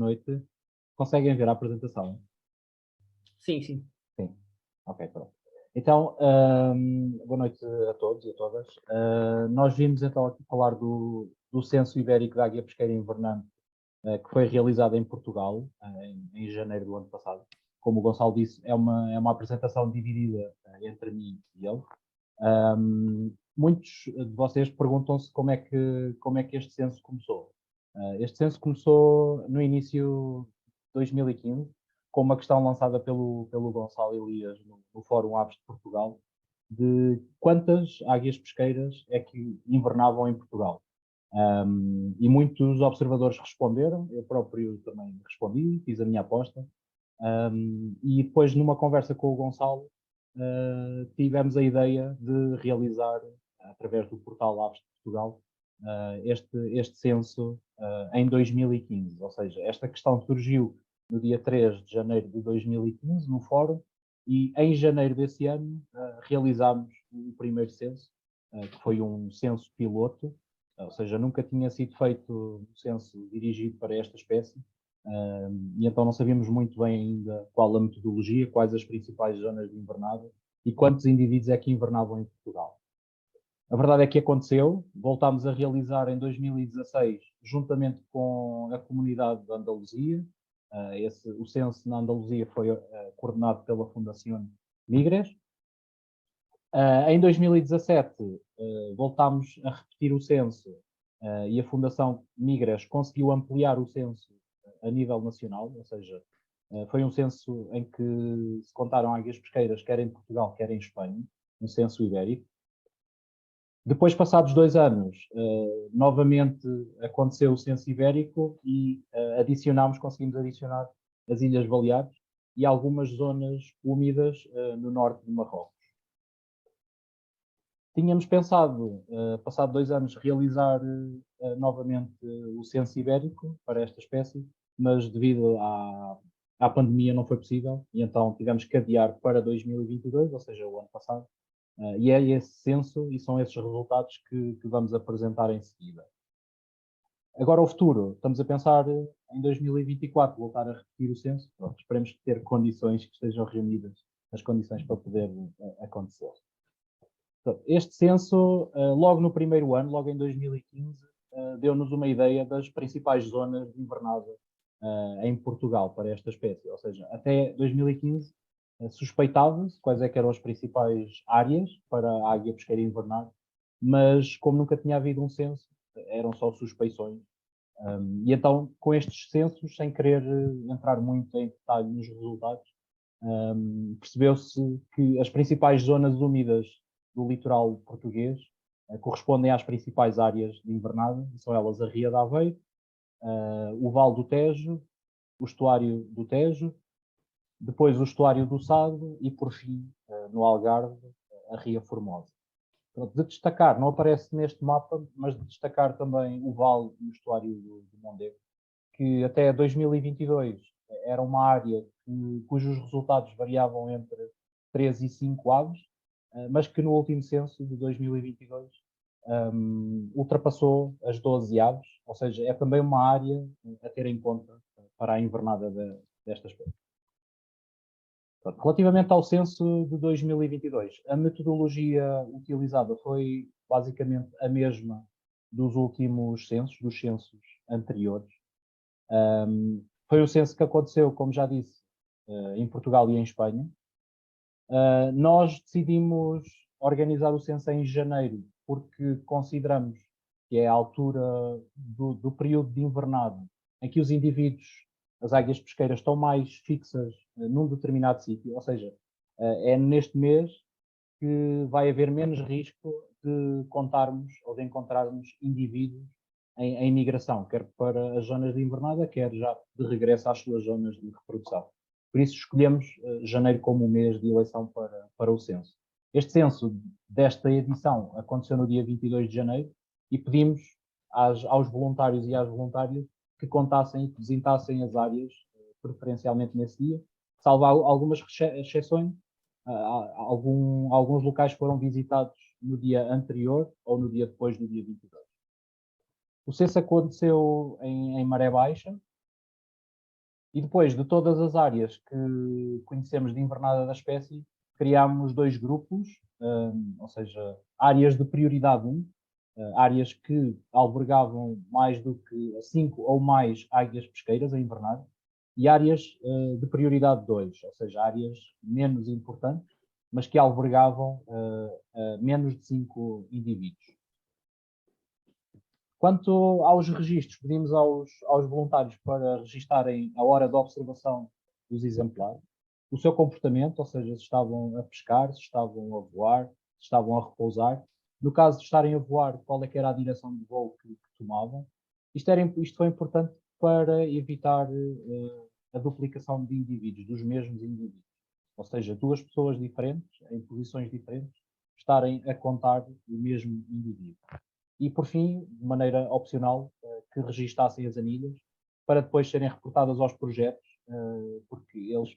noite. Conseguem ver a apresentação? Sim, sim. Sim. Ok, pronto. Então, boa noite a todos e a todas. Nós vimos então aqui falar do Censo Ibérico da Águia Pesqueira Invernante, que foi realizado em Portugal, em janeiro do ano passado. Como o Gonçalo disse, é uma apresentação dividida entre mim e ele. Muitos de vocês perguntam-se como é que este censo começou. Este censo começou no início de 2015, com uma questão lançada pelo Gonçalo Elias no Fórum Aves de Portugal, de quantas águias pesqueiras é que invernavam em Portugal. E muitos observadores responderam, eu próprio também respondi, fiz a minha aposta, e depois numa conversa com o Gonçalo, tivemos a ideia de realizar, através do portal Aves de Portugal, este censo em 2015. Ou seja, esta questão surgiu no dia 3 de janeiro de 2015, no fórum, e em janeiro desse ano realizámos o primeiro censo, que foi um censo piloto, ou seja, nunca tinha sido feito um censo dirigido para esta espécie, e então não sabíamos muito bem ainda qual a metodologia, quais as principais zonas de invernada e quantos indivíduos é que invernavam em Portugal. A verdade é que aconteceu, voltámos a realizar em 2016, juntamente com a comunidade de Andaluzia. O censo na Andaluzia foi coordenado pela Fundação Migres. Em 2017, voltámos a repetir o censo e a Fundação Migres conseguiu ampliar o censo a nível nacional, ou seja, foi um censo em que se contaram águias pesqueiras, quer em Portugal, quer em Espanha, um censo ibérico. Depois, passados 2 anos, novamente aconteceu o censo ibérico e conseguimos adicionar as Ilhas Baleares e algumas zonas úmidas no norte de Marrocos. Tínhamos pensado, passado 2 anos, realizar novamente o censo ibérico para esta espécie, mas devido à pandemia não foi possível e então tivemos que adiar para 2022, ou seja, o ano passado. E é esse censo e são esses resultados que vamos apresentar em seguida. Agora, o futuro, estamos a pensar em 2024 voltar a repetir o censo. Pronto, esperemos ter condições que estejam reunidas, as condições para poder acontecer. Este censo, logo no primeiro ano, logo em 2015, deu-nos uma ideia das principais zonas de invernada em Portugal para esta espécie. Ou seja, até 2015 suspeitava-se quais é que eram as principais áreas para a águia pesqueira invernar, mas como nunca tinha havido um censo, eram só suspeições. E então, com estes censos, sem querer entrar muito em detalhe nos resultados, percebeu-se que as principais zonas úmidas do litoral português correspondem às principais áreas de invernada, são elas a Ria de Aveiro, o Vale do Tejo, o estuário do Tejo, depois o estuário do Sado e, por fim, no Algarve, a Ria Formosa. De destacar, não aparece neste mapa, mas de destacar também o Vale e o estuário do Mondego, que até 2022 era uma área cujos resultados variavam entre 3 e 5 aves, mas que no último censo de 2022 ultrapassou as 12 aves, ou seja, é também uma área a ter em conta para a invernada desta espécie. Relativamente ao censo de 2022, a metodologia utilizada foi basicamente a mesma dos últimos censos, dos censos anteriores. Foi o censo que aconteceu, como já disse, em Portugal e em Espanha. Nós decidimos organizar o censo em janeiro, porque consideramos que é a altura do período de invernado em que os indivíduos, as águias pesqueiras, estão mais fixas num determinado sítio, ou seja, é neste mês que vai haver menos risco de contarmos ou de encontrarmos indivíduos em migração, quer para as zonas de invernada, quer já de regresso às suas zonas de reprodução. Por isso escolhemos janeiro como o mês de eleição para o censo. Este censo desta edição aconteceu no dia 22 de janeiro e pedimos aos voluntários e às voluntárias que contassem e que visitassem as áreas, preferencialmente nesse dia, salvo algumas exceções. Alguns locais foram visitados no dia anterior ou no dia depois do dia 22. O censo aconteceu em maré baixa, E depois de todas as áreas que conhecemos de invernada da espécie, criámos 2 grupos, ou seja, áreas de prioridade 1, áreas que albergavam mais do que 5 ou mais águias pesqueiras a invernar, e áreas de prioridade 2, ou seja, áreas menos importantes, mas que albergavam menos de 5 indivíduos. Quanto aos registros, pedimos aos voluntários para registarem a hora de observação dos exemplares, o seu comportamento, ou seja, se estavam a pescar, se estavam a voar, se estavam a repousar. No caso de estarem a voar, qual é que era a direção de voo que tomavam. Isto foi importante para evitar a duplicação de indivíduos, dos mesmos indivíduos. Ou seja, 2 pessoas diferentes, em posições diferentes, estarem a contar o mesmo indivíduo. E, por fim, de maneira opcional, que registassem as anilhas para depois serem reportadas aos projetos, porque eles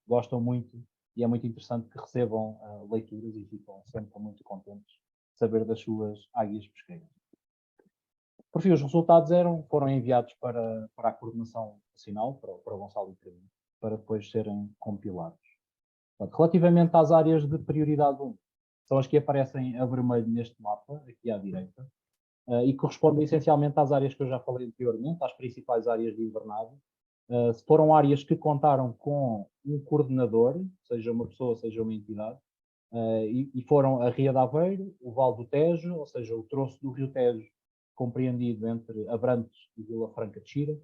gostam muito e é muito interessante que recebam leituras e ficam sempre muito contentes de saber das suas águias pesqueiras. Por fim, os resultados foram enviados para a coordenação nacional, para o Gonçalo e para mim, para depois serem compilados. Portanto, relativamente às áreas de prioridade 1, são as que aparecem a vermelho neste mapa, aqui à direita, e correspondem essencialmente às áreas que eu já falei anteriormente, às principais áreas de invernada. Se foram áreas que contaram com um coordenador, seja uma pessoa, seja uma entidade, e foram a Ria de Aveiro, o Val do Tejo, ou seja, o troço do Rio Tejo, compreendido entre Abrantes e Vila Franca de Xira.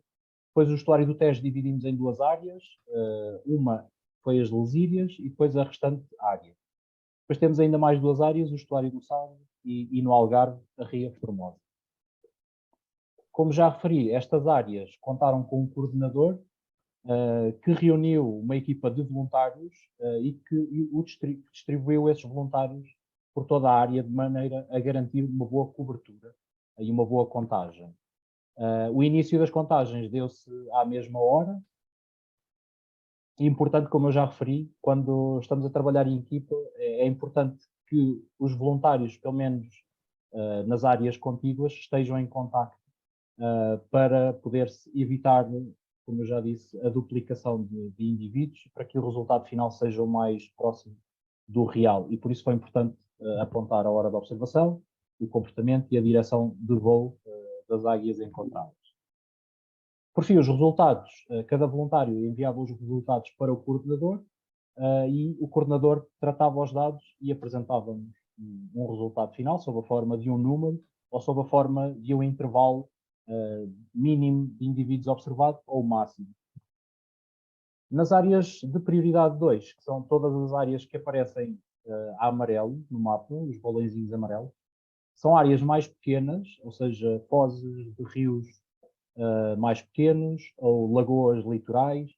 Depois o estuário do Tejo dividimos em 2 áreas, uma foi as Lesírias e depois a restante área. Depois temos ainda mais 2 áreas, o estuário do Sado e no Algarve, a Ria Formosa. Como já referi, estas áreas contaram com um coordenador que reuniu uma equipa de voluntários e que distribuiu esses voluntários por toda a área de maneira a garantir uma boa cobertura e uma boa contagem. O início das contagens deu-se à mesma hora. E importante, como eu já referi, quando estamos a trabalhar em equipa, é importante que os voluntários, pelo menos nas áreas contíguas, estejam em contacto para poder-se evitar, como eu já disse, a duplicação de indivíduos, para que o resultado final seja o mais próximo do real. E por isso foi importante apontar a hora de observação, o comportamento e a direção de voo das águias encontradas. Por fim, os resultados, cada voluntário enviava os resultados para o coordenador e o coordenador tratava os dados e apresentava-nos um resultado final sob a forma de um número ou sob a forma de um intervalo mínimo de indivíduos observado ou máximo. Nas áreas de prioridade 2, que são todas as áreas que aparecem a amarelo no mapa, os balõezinhos amarelos, são áreas mais pequenas, ou seja, fozes de rios mais pequenos, ou lagoas litorais,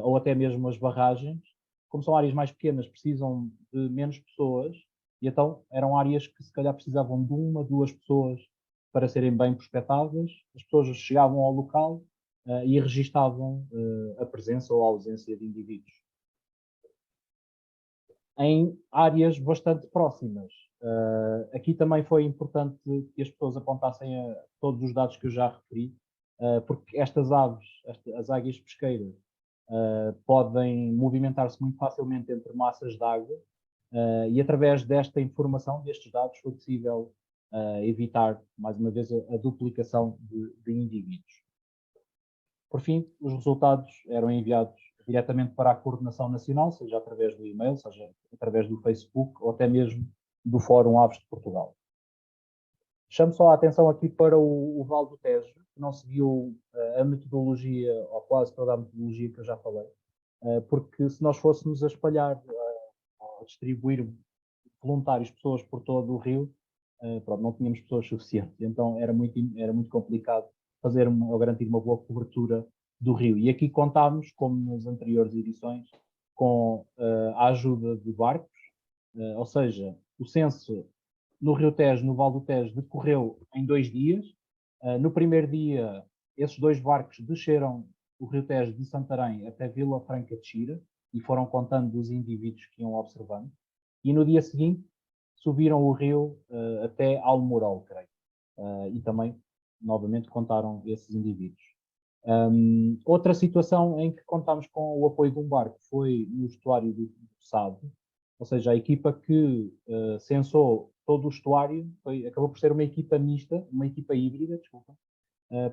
ou até mesmo as barragens. Como são áreas mais pequenas, precisam de menos pessoas, e então eram áreas que se calhar precisavam de 1, 2 pessoas para serem bem prospectadas. As pessoas chegavam ao local e registavam a presença ou a ausência de indivíduos. Em áreas bastante próximas, aqui também foi importante que as pessoas apontassem todos os dados que eu já referi, porque estas aves, as águias pesqueiras, podem movimentar-se muito facilmente entre massas de água e através desta informação, destes dados, foi possível evitar, mais uma vez, a duplicação de indivíduos. Por fim, os resultados eram enviados diretamente para a coordenação nacional, seja através do e-mail, seja através do Facebook ou até mesmo do Fórum Aves de Portugal. Chamo só a atenção aqui para o Val do Tejo, que não seguiu a metodologia, ou quase toda a metodologia que eu já falei, porque se nós fôssemos a espalhar, a distribuir voluntários, pessoas por todo o rio, pronto, não tínhamos pessoas suficientes, então era muito complicado fazer ou garantir uma boa cobertura do rio. E aqui contámos, como nas anteriores edições, com a ajuda de barcos, ou seja, o censo no Rio Tejo, no Val do Tejo, decorreu em 2 dias. No primeiro dia, esses 2 barcos desceram o Rio Tejo de Santarém até Vila Franca de Xira e foram contando os indivíduos que iam observando. E no dia seguinte, subiram o rio até Almorol, creio. E também, novamente, contaram esses indivíduos. Outra situação em que contámos com o apoio de um barco foi no estuário do Sado, ou seja, a equipa que censou todo o estuário acabou por ser uma equipa mista, uma equipa híbrida, desculpa,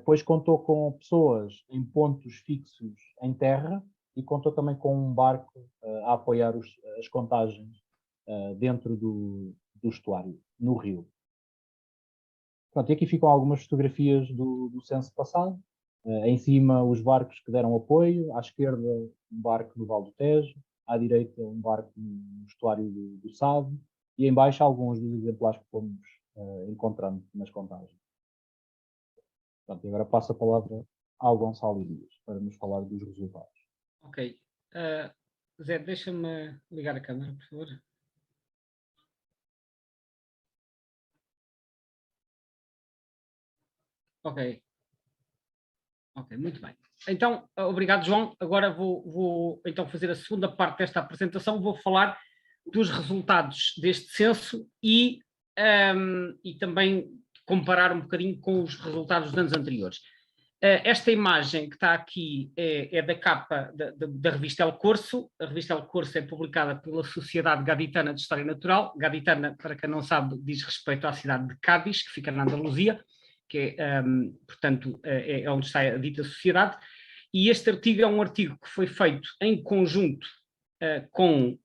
pois contou com pessoas em pontos fixos em terra e contou também com um barco a apoiar as contagens dentro do estuário, no rio. Pronto, e aqui ficam algumas fotografias do censo passado. Em cima, os barcos que deram apoio. À esquerda, um barco no Val do Tejo. À direita, um barco no estuário do Sado. E em baixo, alguns dos exemplares que fomos encontrando nas contagens. Pronto, e agora passo a palavra ao Gonçalo Dias para nos falar dos resultados. Ok. Zé, deixa-me ligar a câmera, por favor. Ok. Ok, muito bem. Então, obrigado, João. Agora vou então fazer a segunda parte desta apresentação. Vou falar dos resultados deste censo e também comparar um bocadinho com os resultados dos anos anteriores. Esta imagem que está aqui é da capa da revista El Corso. A revista El Corso é publicada pela Sociedade Gaditana de História Natural. Gaditana, para quem não sabe, diz respeito à cidade de Cádiz, que fica na Andaluzia, que é, portanto, é onde está a dita sociedade. E este artigo é um artigo que foi feito em conjunto com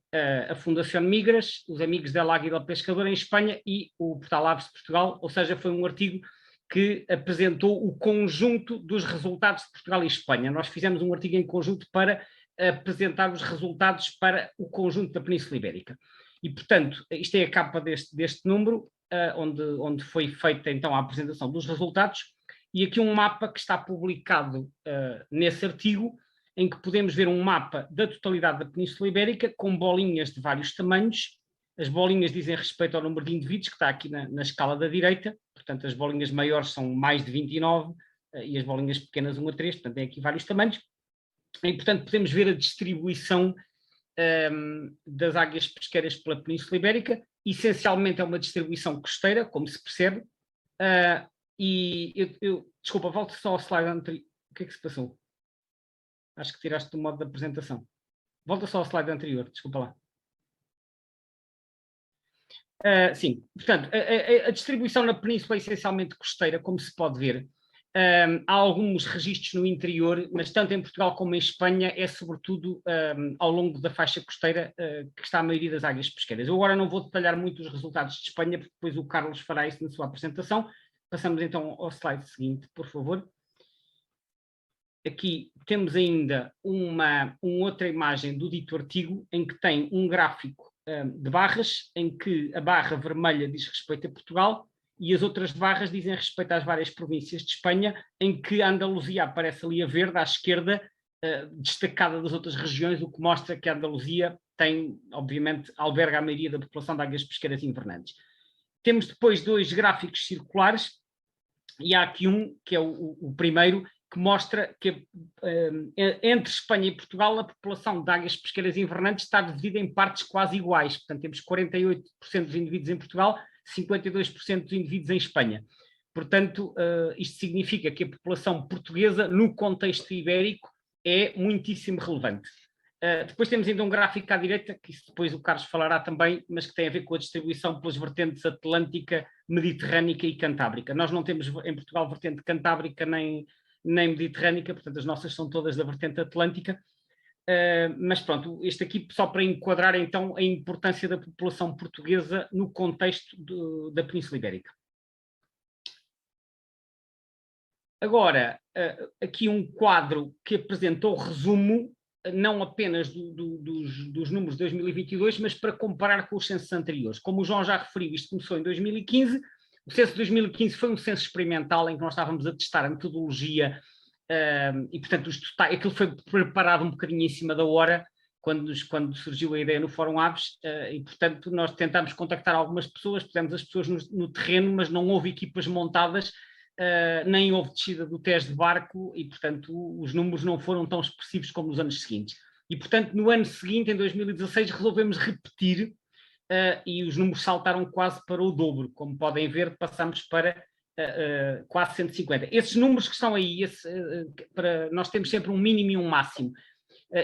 a Fundação Migras, os Amigos del Águila del Pescador em Espanha e o Portal Aves de Portugal, ou seja, foi um artigo que apresentou o conjunto dos resultados de Portugal e Espanha. Nós fizemos um artigo em conjunto para apresentar os resultados para o conjunto da Península Ibérica. E, portanto, isto é a capa deste número, onde foi feita então a apresentação dos resultados, e aqui um mapa que está publicado nesse artigo, em que podemos ver um mapa da totalidade da Península Ibérica, com bolinhas de vários tamanhos. As bolinhas dizem respeito ao número de indivíduos, que está aqui na escala da direita, portanto as bolinhas maiores são mais de 29, e as bolinhas pequenas 1 a 3, portanto tem aqui vários tamanhos. E, portanto, podemos ver a distribuição das águias pesqueiras pela Península Ibérica. Essencialmente é uma distribuição costeira, como se percebe, desculpa, volto só ao slide anterior. O que é que se passou? Acho que tiraste do modo de apresentação. Volta só ao slide anterior, desculpa lá. Sim, portanto, a distribuição na península é essencialmente costeira, como se pode ver. Há alguns registros no interior, mas tanto em Portugal como em Espanha é sobretudo ao longo da faixa costeira que está a maioria das águias pesqueiras. Eu agora não vou detalhar muito os resultados de Espanha, porque depois o Carlos fará isso na sua apresentação. Passamos então ao slide seguinte, por favor. Aqui temos ainda uma outra imagem do dito artigo, em que tem um gráfico de barras, em que a barra vermelha diz respeito a Portugal e as outras barras dizem respeito às várias províncias de Espanha, em que a Andaluzia aparece ali a verde à esquerda, destacada das outras regiões, o que mostra que a Andaluzia tem, obviamente, alberga a maioria da população de águias pesqueiras invernantes. Temos depois dois gráficos circulares, e há aqui um, que é o primeiro, que mostra que entre Espanha e Portugal a população de águias pesqueiras invernantes está dividida em partes quase iguais. Portanto, temos 48% dos indivíduos em Portugal, 52% dos indivíduos em Espanha. Portanto, isto significa que a população portuguesa, no contexto ibérico, é muitíssimo relevante. Depois temos ainda um gráfico à direita, que isso depois o Carlos falará também, mas que tem a ver com a distribuição pelas vertentes atlântica, mediterrânica e cantábrica. Nós não temos em Portugal vertente cantábrica nem mediterrânica, portanto as nossas são todas da vertente atlântica, mas pronto, este aqui só para enquadrar então a importância da população portuguesa no contexto da Península Ibérica. Agora, aqui um quadro que apresenta o resumo, não apenas dos números de 2022, mas para comparar com os censos anteriores. Como o João já referiu, isto começou em 2015, o censo de 2015 foi um censo experimental em que nós estávamos a testar a metodologia e, portanto, aquilo foi preparado um bocadinho em cima da hora, quando surgiu a ideia no Fórum Aves, e, portanto, nós tentámos contactar algumas pessoas, pusemos as pessoas no terreno, mas não houve equipas montadas, nem houve descida do teste de barco e, portanto, os números não foram tão expressivos como nos anos seguintes. E, portanto, no ano seguinte, em 2016, resolvemos repetir e os números saltaram quase para o dobro. Como podem ver, passamos para quase 150. Esses números que estão aí, nós temos sempre um mínimo e um máximo.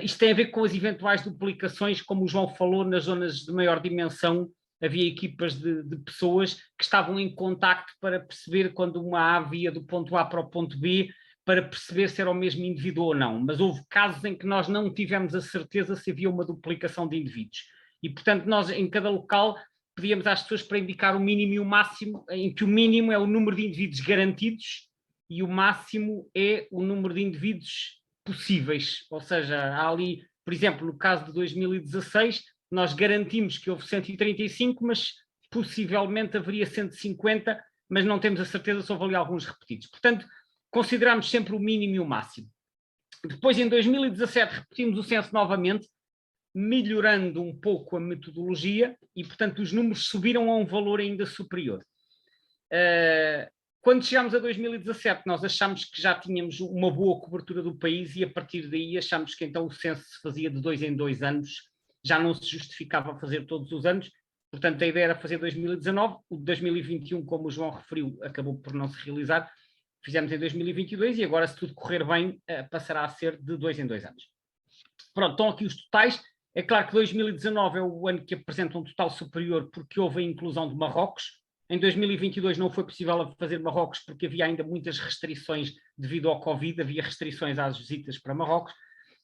Isto tem a ver com as eventuais duplicações, como o João falou, nas zonas de maior dimensão, havia equipas de pessoas que estavam em contacto para perceber quando uma A via do ponto A para o ponto B, para perceber se era o mesmo indivíduo ou não. Mas houve casos em que nós não tivemos a certeza se havia uma duplicação de indivíduos. E, portanto, nós em cada local pedíamos às pessoas para indicar o mínimo e o máximo, em que o mínimo é o número de indivíduos garantidos e o máximo é o número de indivíduos possíveis. Ou seja, há ali, por exemplo, no caso de 2016, nós garantimos que houve 135, mas possivelmente haveria 150, mas não temos a certeza se houve ali alguns repetidos. Portanto, consideramos sempre o mínimo e o máximo. Depois, em 2017, repetimos o censo novamente, melhorando um pouco a metodologia e, portanto, os números subiram a um valor ainda superior. Quando chegámos a 2017, nós achámos que já tínhamos uma boa cobertura do país e, a partir daí, achámos que então o censo se fazia de 2 em 2 anos, já não se justificava fazer todos os anos, portanto, a ideia era fazer 2019, o de 2021, como o João referiu, acabou por não se realizar, fizemos em 2022 e agora, se tudo correr bem, passará a ser de 2 em 2 anos. Pronto, estão aqui os totais. É claro que 2019 é o ano que apresenta um total superior porque houve a inclusão de Marrocos. Em 2022 não foi possível fazer Marrocos porque havia ainda muitas restrições devido ao Covid, havia restrições às visitas para Marrocos,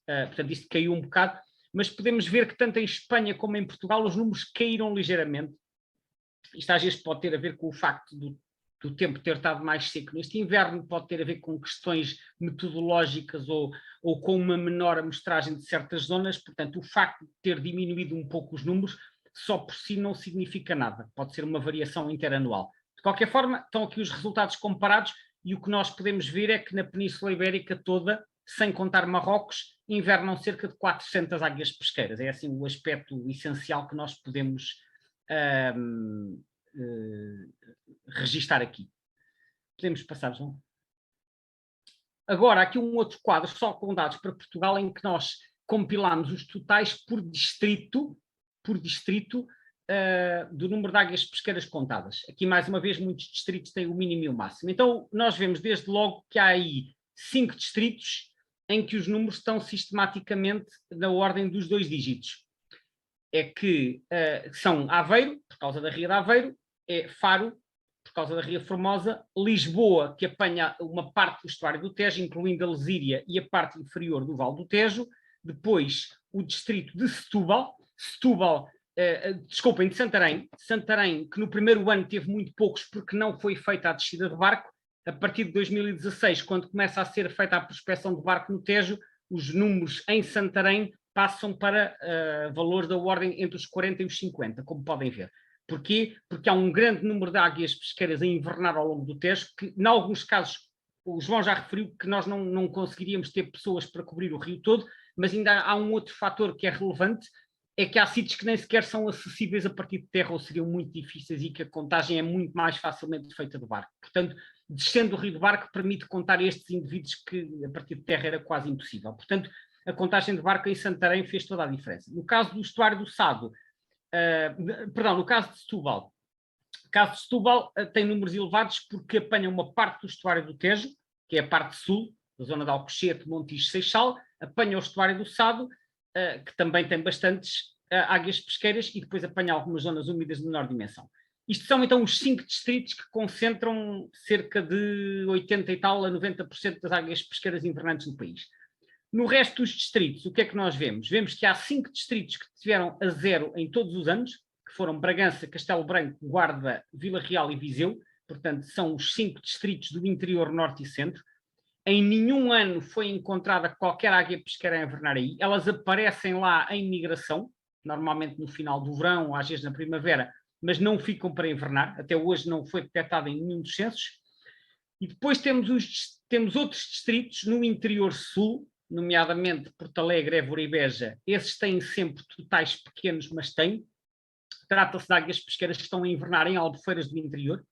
portanto isto caiu um bocado, mas podemos ver que tanto em Espanha como em Portugal os números caíram ligeiramente. Isto às vezes pode ter a ver com o facto do tempo ter estado mais seco neste inverno, pode ter a ver com questões metodológicas ou com uma menor amostragem de certas zonas, portanto o facto de ter diminuído um pouco os números só por si não significa nada, pode ser uma variação interanual. De qualquer forma, estão aqui os resultados comparados e o que nós podemos ver é que na Península Ibérica toda, sem contar Marrocos, invernam cerca de 400 águias pesqueiras. É assim o aspecto essencial que nós podemos registar aqui. Podemos passar, João? Agora, aqui um outro quadro, só com dados para Portugal, em que nós compilámos os totais por distrito do número de águias pesqueiras contadas. Aqui, mais uma vez, muitos distritos têm o mínimo e o máximo. Então, nós vemos desde logo que há aí 5 distritos em que os números estão sistematicamente na ordem dos 2 dígitos. É que são Aveiro, por causa da Ria de Aveiro, é Faro, por causa da Ria Formosa, Lisboa, que apanha uma parte do estuário do Tejo, incluindo a Lesíria e a parte inferior do Vale do Tejo, depois o distrito de Setúbal, desculpem, de Santarém, que no primeiro ano teve muito poucos porque não foi feita a descida de barco. A partir de 2016, quando começa a ser feita a prospecção de barco no Tejo, os números em Santarém passam para valores da ordem entre os 40 e os 50, como podem ver. Porquê? Porque há um grande número de águias pesqueiras a invernar ao longo do Tejo, que em alguns casos, o João já referiu que nós não conseguiríamos ter pessoas para cobrir o rio todo, mas ainda há um outro fator que é relevante, é que há sítios que nem sequer são acessíveis a partir de terra ou seriam muito difíceis e que a contagem é muito mais facilmente feita de barco. Portanto, descendo o rio de barco permite contar estes indivíduos que a partir de terra era quase impossível. Portanto, a contagem de barco em Santarém fez toda a diferença. No caso do estuário do Sado, no caso de Setúbal, tem números elevados porque apanha uma parte do estuário do Tejo, que é a parte sul, da zona de Alcochete, Montijo, Seixal, apanha o estuário do Sado, que também tem bastantes águias pesqueiras, e depois apanha algumas zonas úmidas de menor dimensão. Isto são então os 5 distritos que concentram cerca de 80 e tal a 90% das águias pesqueiras invernantes no país. No resto dos distritos, o que é que nós vemos? Vemos que há 5 distritos que estiveram a 0 em todos os anos, que foram Bragança, Castelo Branco, Guarda, Vila Real e Viseu. Portanto, são os 5 distritos do interior, norte e centro. Em nenhum ano foi encontrada qualquer águia pesqueira a invernar aí. Elas aparecem lá em migração, normalmente no final do verão, ou às vezes na primavera, mas não ficam para invernar. Até hoje não foi detectada em nenhum dos censos. E depois temos outros distritos no interior sul, nomeadamente Porto Alegre, Évora e Beja. Esses têm sempre totais pequenos, mas têm. Trata-se de águias pesqueiras que estão a invernar em albufeiras do interior,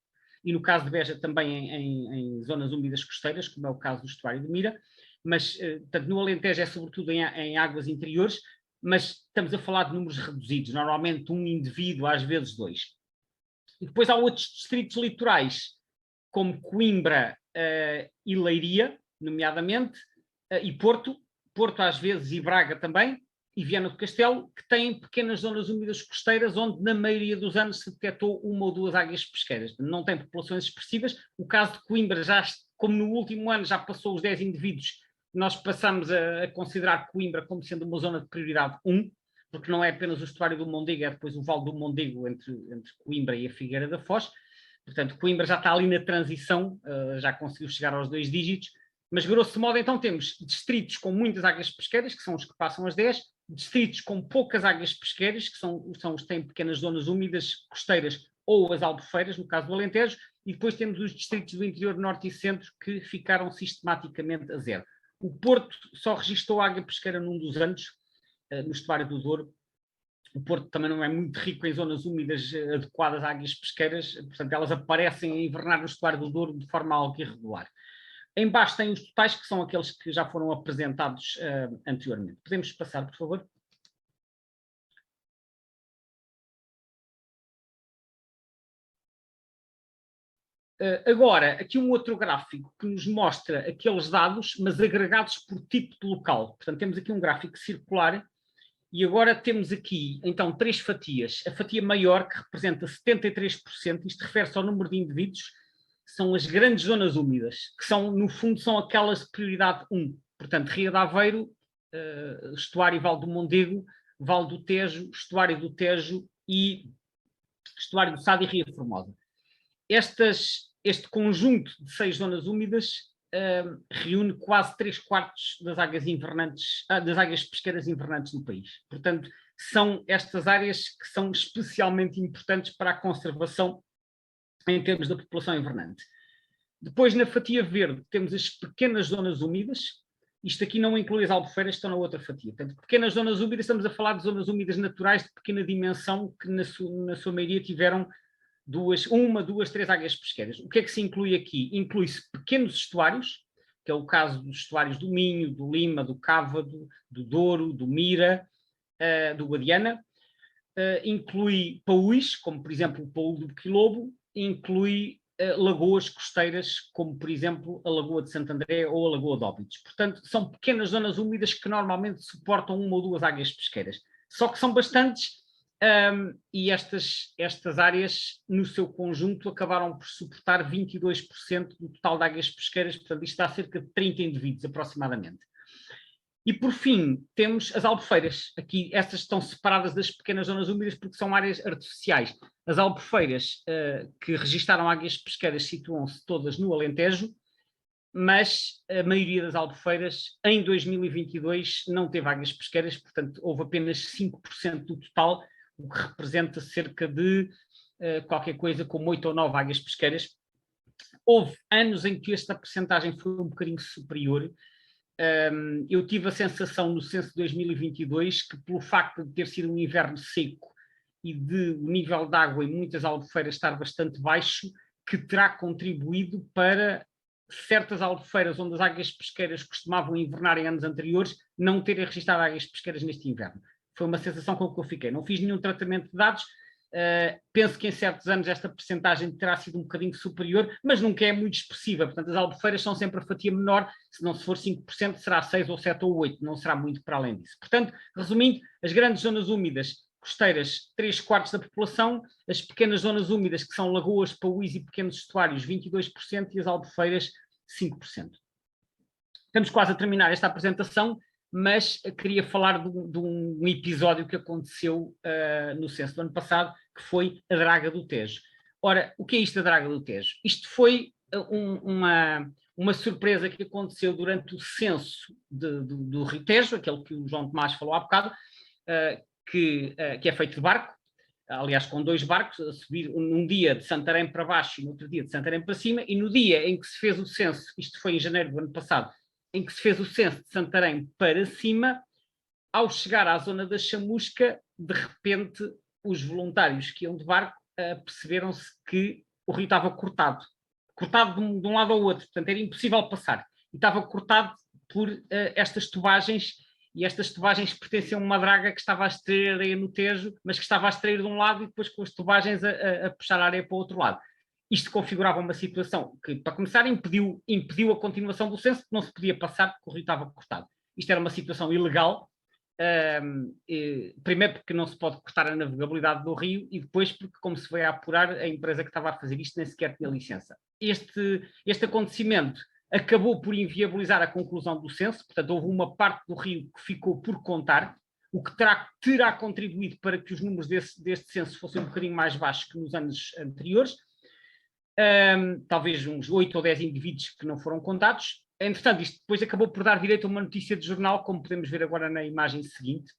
e no caso de Beja também em zonas úmidas costeiras, como é o caso do estuário de Mira, mas portanto, no Alentejo é sobretudo em águas interiores, mas estamos a falar de números reduzidos, normalmente um indivíduo, às vezes 2. E depois há outros distritos litorais como Coimbra e Leiria, nomeadamente, e Porto às vezes e Braga também, e Viana do Castelo, que têm pequenas zonas úmidas costeiras onde na maioria dos anos se detectou uma ou duas águias pesqueiras. Não tem populações expressivas. O caso de Coimbra, já, como no último ano já passou os 10 indivíduos, nós passamos a considerar Coimbra como sendo uma zona de prioridade 1, porque não é apenas o estuário do Mondego, é depois o Vale do Mondego entre Coimbra e a Figueira da Foz. Portanto, Coimbra já está ali na transição, já conseguiu chegar aos 2 dígitos, mas grosso modo então temos distritos com muitas águias pesqueiras, que são os que passam as 10, distritos com poucas águias pesqueiras, que são os que têm pequenas zonas úmidas costeiras ou as albufeiras, no caso do Alentejo, e depois temos os distritos do interior norte e centro que ficaram sistematicamente a 0. O Porto só registrou águia pesqueira num dos anos, no estuário do Douro. O Porto também não é muito rico em zonas úmidas adequadas a águias pesqueiras, portanto elas aparecem a invernar no estuário do Douro de forma algo irregular. Em baixo tem os totais, que são aqueles que já foram apresentados anteriormente. Podemos passar, por favor? Agora, aqui um outro gráfico que nos mostra aqueles dados, mas agregados por tipo de local. Portanto, temos aqui um gráfico circular e agora temos aqui, então, 3 fatias. A fatia maior, que representa 73%, isto refere-se ao número de indivíduos, são as grandes zonas úmidas, que são, no fundo, são aquelas de prioridade 1. Portanto, Ria de Aveiro, estuário Vale do Mondego, Vale do Tejo, estuário do Tejo e estuário do Sado e Ria Formosa. Este conjunto de 6 zonas úmidas reúne quase 3/4 das águas invernantes, das águas pesqueiras invernantes no país. Portanto, são estas áreas que são especialmente importantes para a conservação em termos da população invernante. Depois, na fatia verde, temos as pequenas zonas úmidas. Isto aqui não inclui as albufeiras, que estão na outra fatia. Portanto, pequenas zonas úmidas, estamos a falar de zonas úmidas naturais de pequena dimensão, que na sua maioria tiveram 1, 2, 3 águias pesqueiras. O que é que se inclui aqui? Inclui-se pequenos estuários, que é o caso dos estuários do Minho, do Lima, do Cávado, do Douro, do Mira, do Guadiana. Inclui paúis, como por exemplo o paú do Quilobo, inclui lagoas costeiras, como por exemplo a Lagoa de Santo André ou a Lagoa de Óbidos. Portanto, são pequenas zonas úmidas que normalmente suportam 1 ou 2 águias pesqueiras. Só que são bastantes e estas áreas, no seu conjunto, acabaram por suportar 22% do total de águias pesqueiras, portanto isto dá cerca de 30 indivíduos aproximadamente. E, por fim, temos as albufeiras. Aqui, estas estão separadas das pequenas zonas úmidas porque são áreas artificiais. As albufeiras que registaram águias pesqueiras situam-se todas no Alentejo, mas a maioria das albufeiras, em 2022, não teve águias pesqueiras, portanto, houve apenas 5% do total, o que representa cerca de qualquer coisa como 8 ou 9 águias pesqueiras. Houve anos em que esta percentagem foi um bocadinho superior. Eu tive a sensação no censo de 2022 que, pelo facto de ter sido um inverno seco e de o nível de água em muitas albufeiras estar bastante baixo, que terá contribuído para certas albufeiras onde as águias pesqueiras costumavam invernar em anos anteriores não terem registrado águas pesqueiras neste inverno. Foi uma sensação com que eu fiquei. Não fiz nenhum tratamento de dados. Penso que em certos anos esta percentagem terá sido um bocadinho superior, mas nunca é muito expressiva. Portanto, as albufeiras são sempre a fatia menor. Se não for 5%, será 6 ou 7 ou 8. Não será muito para além disso. Portanto, resumindo, as grandes zonas úmidas costeiras, 3/4 da população, as pequenas zonas úmidas, que são lagoas, paúis e pequenos estuários, 22%, e as albufeiras, 5%. Estamos quase a terminar esta apresentação, mas queria falar de um episódio que aconteceu no censo do ano passado, que foi a Draga do Tejo. Ora, o que é isto da Draga do Tejo? Isto foi uma surpresa que aconteceu durante o censo do Rio Tejo, aquele que o João Tomás falou há bocado, que é feito de barco, aliás com 2 barcos, a subir num dia de Santarém para baixo e no outro dia de Santarém para cima, e no dia em que se fez o censo, isto foi em janeiro do ano passado, em que se fez o censo de Santarém para cima, ao chegar à zona da Chamusca, de repente os voluntários que iam de barco perceberam-se que o rio estava cortado de um lado ao outro, portanto era impossível passar, e estava cortado por estas tubagens, e estas tubagens pertenciam a uma draga que estava a extrair areia no Tejo, mas que estava a extrair de um lado e depois com as tubagens a puxar a areia para o outro lado. Isto configurava uma situação que, para começar, impediu a continuação do censo, que não se podia passar porque o rio estava cortado. Isto era uma situação ilegal, primeiro porque não se pode cortar a navegabilidade do rio e depois porque, como se veio a apurar, a empresa que estava a fazer isto nem sequer tinha licença. Este acontecimento acabou por inviabilizar a conclusão do censo, portanto houve uma parte do rio que ficou por contar, o que terá contribuído para que os números deste censo fossem um bocadinho mais baixos que nos anos anteriores. Talvez uns 8 ou 10 indivíduos que não foram contados. Entretanto, isto depois acabou por dar direito a uma notícia de jornal, como podemos ver agora na imagem seguinte.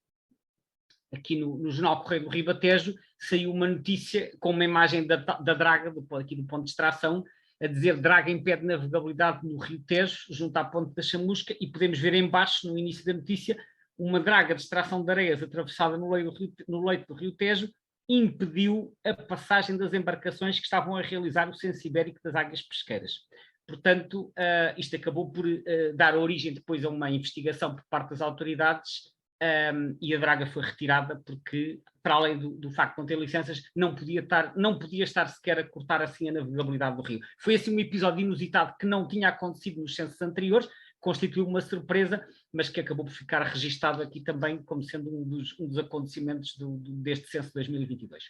Aqui no Jornal Correio do Ribatejo saiu uma notícia com uma imagem da draga, aqui do ponto de extração, a dizer draga impede navegabilidade no Rio Tejo, junto à ponte da Chamusca, e podemos ver em baixo, no início da notícia, uma draga de extração de areias atravessada no leito do Rio Tejo, impediu a passagem das embarcações que estavam a realizar o censo ibérico das águas pesqueiras. Portanto, isto acabou por dar origem depois a uma investigação por parte das autoridades, e a draga foi retirada porque, para além do facto de não ter licenças, não podia estar sequer a cortar assim a navegabilidade do rio. Foi assim um episódio inusitado que não tinha acontecido nos censos anteriores, constituiu uma surpresa, mas que acabou por ficar registado aqui também como sendo um dos acontecimentos deste censo de 2022.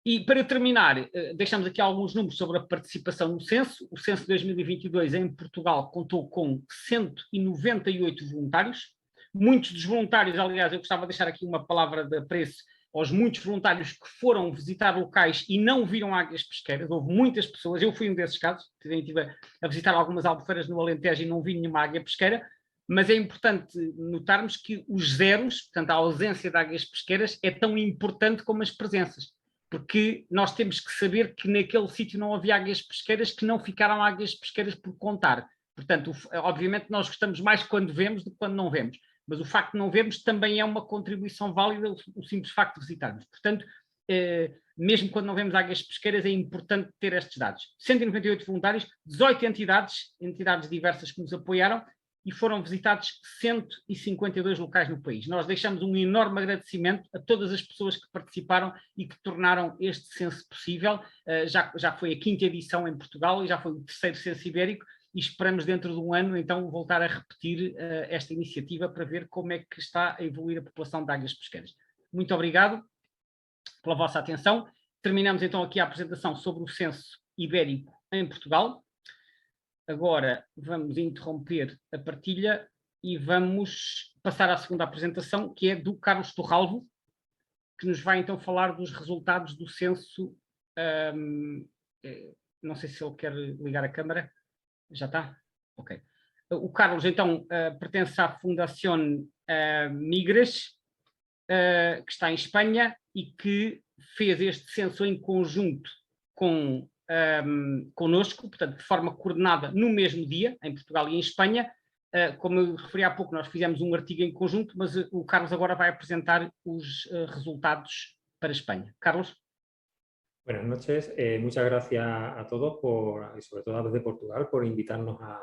E para terminar, deixamos aqui alguns números sobre a participação no censo. O censo de 2022 em Portugal contou com 198 voluntários. Muitos dos voluntários, aliás, eu gostava de deixar aqui uma palavra de apreço aos muitos voluntários que foram visitar locais e não viram águias pesqueiras. Houve muitas pessoas, eu fui um desses casos, estive a visitar algumas albufeiras no Alentejo e não vi nenhuma águia pesqueira, mas é importante notarmos que os zeros, portanto a ausência de águias pesqueiras, é tão importante como as presenças, porque nós temos que saber que naquele sítio não havia águias pesqueiras, que não ficaram águias pesqueiras por contar. Portanto, obviamente nós gostamos mais quando vemos do que quando não vemos, mas o facto de não vermos também é uma contribuição válida, o simples facto de visitarmos. Portanto, mesmo quando não vemos águias pesqueiras, é importante ter estes dados. 198 voluntários, 18 entidades diversas que nos apoiaram, e foram visitados 152 locais no país. Nós deixamos um enorme agradecimento a todas as pessoas que participaram e que tornaram este censo possível. Já foi a 5ª edição em Portugal e já foi o 3º censo ibérico, e esperamos dentro de um ano então voltar a repetir esta iniciativa para ver como é que está a evoluir a população de águias pesqueiras. Muito obrigado pela vossa atenção. Terminamos então aqui a apresentação sobre o censo ibérico em Portugal. Agora vamos interromper a partilha e vamos passar à segunda apresentação, que é do Carlos Torralvo, que nos vai então falar dos resultados do censo. Não sei se ele quer ligar a câmara. Já está? Ok. O Carlos então pertence à Fundación Migres, que está em Espanha e que fez este censo em conjunto connosco, portanto, de forma coordenada no mesmo dia, em Portugal e em Espanha. Como eu referi há pouco, nós fizemos um artigo em conjunto, mas o Carlos agora vai apresentar os resultados para a Espanha. Carlos? Buenas noches, muchas gracias a todos y sobre todo a los de Portugal por invitarnos a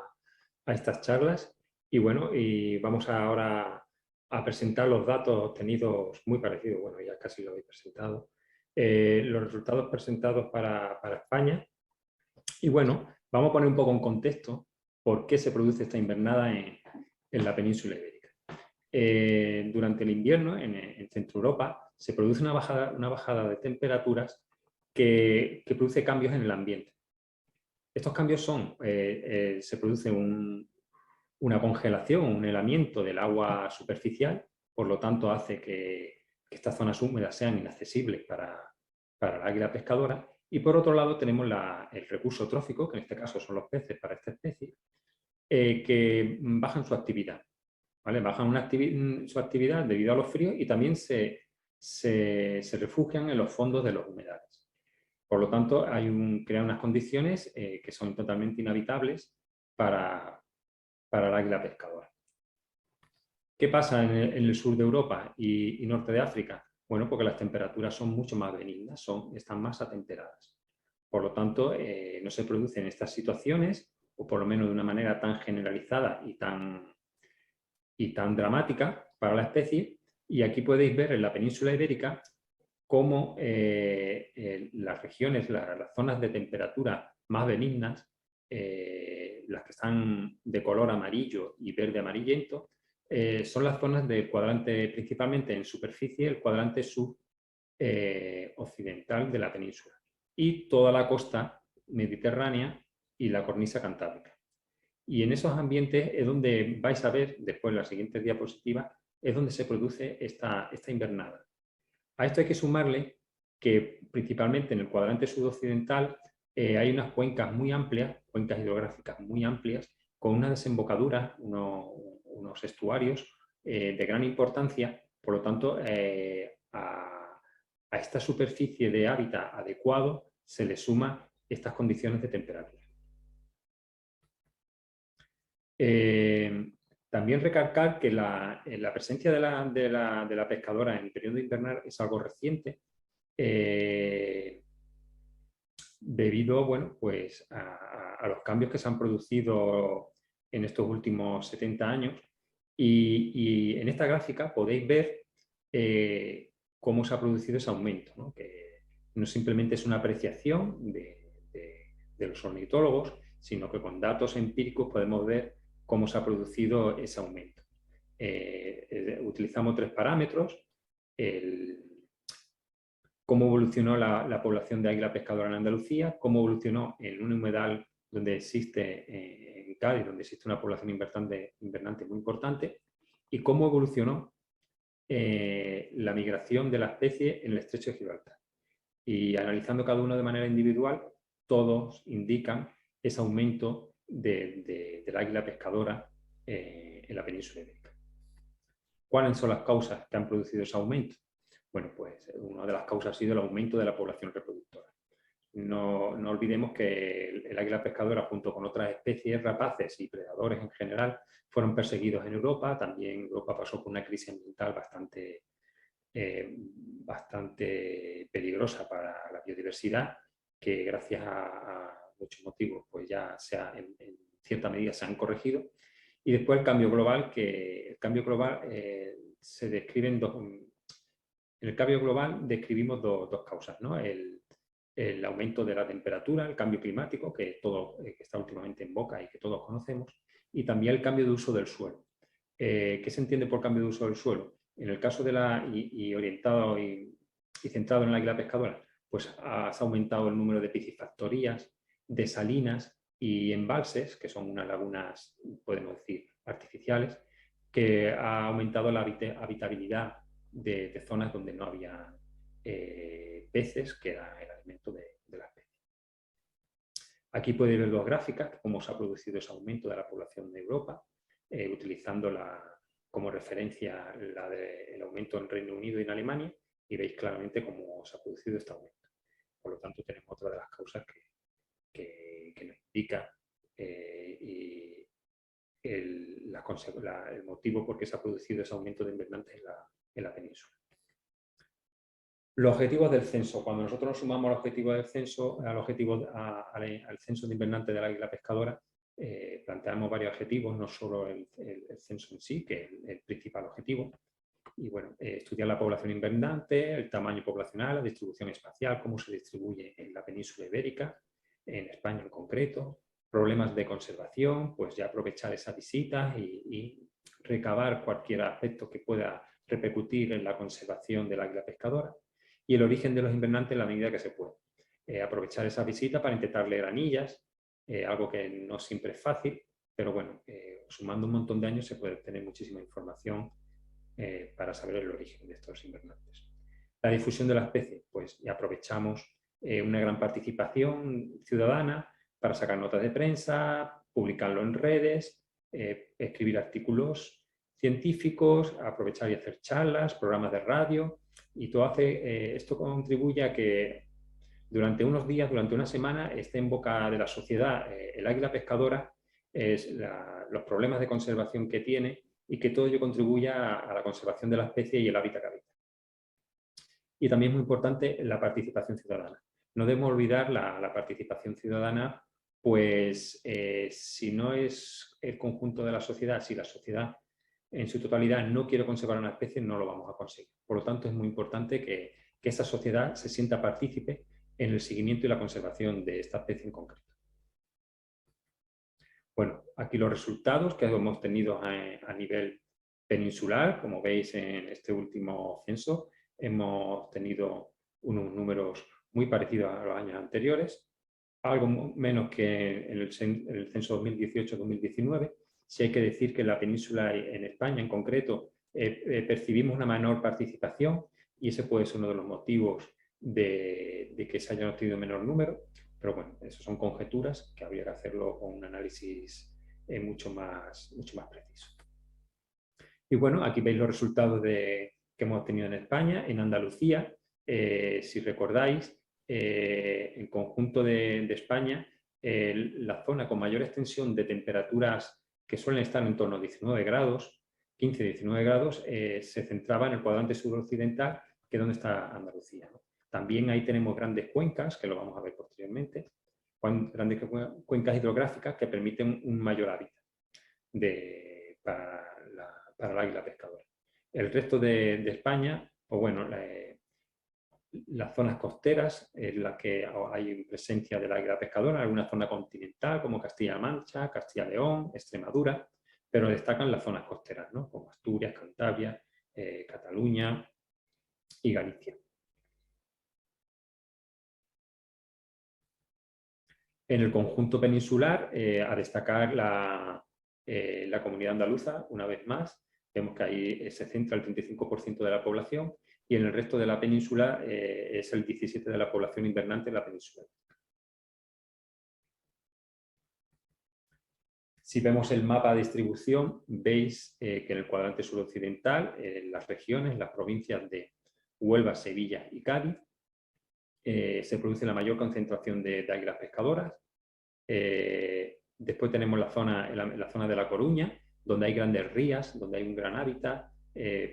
estas charlas. Y bueno, y vamos ahora a presentar los datos obtenidos muy parecidos, bueno, ya casi lo he presentado. Los resultados presentados para España. Y bueno, vamos a poner un poco en contexto por qué se produce esta invernada en la península ibérica. Durante el invierno en Centro Europa se produce una bajada de temperaturas que produce cambios en el ambiente. Estos cambios se produce una congelación, un helamiento del agua superficial, por lo tanto hace que estas zonas húmedas sean inaccesibles para la águila pescadora, y por otro lado tenemos el recurso trófico, que en este caso son los peces para esta especie, que bajan su actividad, ¿vale? Bajan su actividad debido a los fríos y también se refugian en los fondos de los humedales. Por lo tanto, crean unas condiciones que son totalmente inhabitables para la águila pescadora. ¿Qué pasa en el sur de Europa y norte de África? Bueno, porque las temperaturas son mucho más benignas, están más atemperadas. Por lo tanto, no se producen estas situaciones, o por lo menos de una manera tan generalizada y tan dramática para la especie. Y aquí podéis ver en la península ibérica cómo las regiones, las zonas de temperatura más benignas, las que están de color amarillo y verde amarillento, son las zonas del cuadrante, principalmente en superficie, el cuadrante occidental de la península, y toda la costa mediterránea y la cornisa cantábrica. Y en esos ambientes es donde vais a ver, después en las siguientes diapositivas, es donde se produce esta invernada. A esto hay que sumarle que principalmente en el cuadrante sudoccidental hay unas cuencas muy amplias, cuencas hidrográficas muy amplias, con una desembocadura, unos estuarios de gran importancia. Por lo tanto, a esta superficie de hábitat adecuado se le suma estas condiciones de temperatura. También recalcar que la presencia de la pescadora en el periodo invernal es algo reciente, debido, bueno, pues a los cambios que se han producido en estos últimos 70 años. Y en esta gráfica podéis ver cómo se ha producido ese aumento, ¿no? Que no simplemente es una apreciación de los ornitólogos, sino que con datos empíricos podemos ver cómo se ha producido ese aumento. Utilizamos 3 parámetros: cómo evolucionó la población de águila pescadora en Andalucía, cómo evolucionó en un humedal donde existe, en Cádiz, donde existe una población invernante muy importante, y cómo evolucionó la migración de la especie en el estrecho de Gibraltar. Y analizando cada uno de manera individual, todos indican ese aumento del águila pescadora en la península ibérica. ¿Cuáles son las causas que han producido ese aumento? Bueno, pues una de las causas ha sido el aumento de la población reproductora. No olvidemos que el águila pescadora, junto con otras especies rapaces y predadores en general, fueron perseguidos en Europa. También Europa pasó por una crisis ambiental bastante peligrosa para la biodiversidad, que gracias a muchos motivos pues ya en cierta medida se han corregido. Y después el cambio global, se describe en dos. En el cambio global describimos dos causas, ¿no? El aumento de la temperatura, el cambio climático, que está últimamente en boca y que todos conocemos, y también el cambio de uso del suelo. ¿Qué se entiende por cambio de uso del suelo? En el caso de orientado y centrado en la águila pescadora, pues se ha aumentado el número de piscifactorías, de salinas y embalses, que son unas lagunas, podemos decir, artificiales, que ha aumentado la habitabilidad de zonas donde no había peces, que era el alimento de la especie. Aquí podéis ver 2 gráficas, cómo se ha producido ese aumento de la población de Europa, utilizando como referencia el aumento en Reino Unido y en Alemania, y veis claramente cómo se ha producido este aumento. Por lo tanto, tenemos otra de las causas que nos indica el motivo por qué se ha producido ese aumento de invernantes en la península. Los objetivos del censo. Cuando nosotros nos sumamos al objetivo del censo, al censo de invernantes de la águila pescadora, planteamos varios objetivos, no solo el censo en sí, que es el principal objetivo. Y bueno, estudiar la población invernante, el tamaño poblacional, la distribución espacial, cómo se distribuye en la península ibérica, en España en concreto, problemas de conservación, pues ya aprovechar esa visita y recabar cualquier aspecto que pueda repercutir en la conservación del águila pescadora, y el origen de los invernantes en la medida que se puede. Aprovechar esa visita para intentar leer anillas, algo que no siempre es fácil, pero bueno, sumando un montón de años se puede obtener muchísima información para saber el origen de estos invernantes. La difusión de la especie, pues ya aprovechamos una gran participación ciudadana para sacar notas de prensa, publicarlo en redes, escribir artículos científicos, aprovechar y hacer charlas, programas de radio, y esto contribuye a que durante unos días, durante una semana, esté en boca de la sociedad el águila pescadora, los problemas de conservación que tiene, y que todo ello contribuya a la conservación de la especie y el hábitat que habita. Y también es muy importante la participación ciudadana. No debemos olvidar la participación ciudadana, pues si no es el conjunto de la sociedad, si la sociedad en su totalidad no quiere conservar una especie, no lo vamos a conseguir. Por lo tanto, es muy importante que que esa sociedad se sienta partícipe en el seguimiento y la conservación de esta especie en concreto. Bueno, aquí los resultados que hemos tenido a nivel peninsular, como veis en este último censo, hemos tenido unos números muy parecidos a los años anteriores, algo menos que en el censo 2018-2019. Sí hay que decir que en la península, en España en concreto, percibimos una menor participación y ese puede ser uno de los motivos de que se hayan obtenido menor número, pero bueno, eso son conjeturas que habría que hacerlo con un análisis mucho más preciso. Y bueno, aquí veis los resultados que hemos tenido en España. En Andalucía, si recordáis, en conjunto de España, la zona con mayor extensión de temperaturas que suelen estar en torno a 19 grados, 15-19 grados, se centraba en el cuadrante suroccidental, que es donde está Andalucía, ¿no? También ahí tenemos grandes cuencas, que lo vamos a ver posteriormente, grandes cuencas hidrográficas que permiten un mayor hábitat para el águila pescadora. El resto de España, pues bueno, las zonas costeras en las que hay presencia del águila pescadora, alguna zona continental como Castilla-La Mancha, Castilla-León, Extremadura, pero destacan las zonas costeras, ¿no? Como Asturias, Cantabria, Cataluña y Galicia. En el conjunto peninsular, a destacar la comunidad andaluza, una vez más, vemos que ahí se centra el 35% de la población y en el resto de la península es el 17% de la población invernante en la península. Si vemos el mapa de distribución, veis que en el cuadrante suroccidental, en las regiones, las provincias de Huelva, Sevilla y Cádiz, se produce la mayor concentración de águilas pescadoras. Después tenemos la zona de La Coruña, donde hay grandes rías, donde hay un gran hábitat